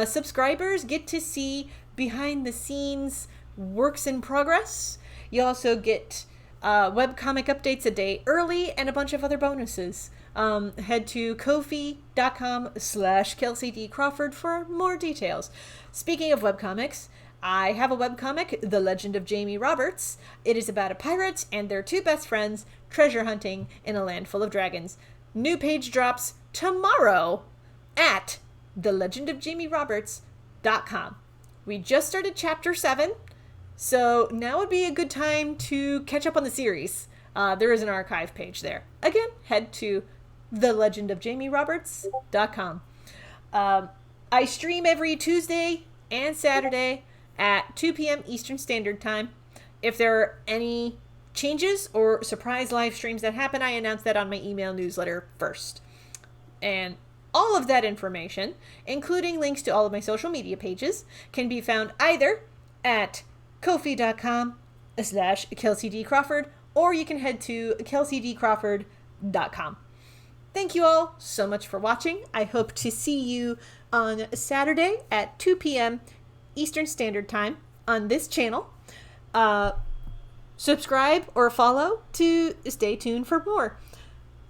Subscribers get to see behind-the-scenes works in progress. You also get webcomic updates a day early and a bunch of other bonuses. Head to ko-fi.com/Kelsey D. Crawford for more details. Speaking of webcomics, I have a webcomic, The Legend of Jamie Roberts. It is about a pirate and their two best friends treasure hunting in a land full of dragons. New page drops tomorrow at thelegendofjamieroberts.com. We just started chapter 7, so now would be a good time to catch up on the series. There is an archive page there. Again, head to thelegendofjamieroberts.com. I stream every Tuesday and Saturday at 2 p.m. Eastern Standard Time. If there are any changes or surprise live streams that happen, I announce that on my email newsletter first. And all of that information, including links to all of my social media pages, can be found either at ko-fi.com/KelseyDCrawford, or you can head to kelseydcrawford.com. Thank you all so much for watching. I hope to see you on Saturday at 2 p.m. Eastern Standard Time on this channel. Subscribe or follow to stay tuned for more.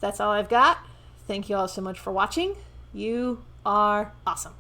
That's all I've got. Thank you all so much for watching. You are awesome.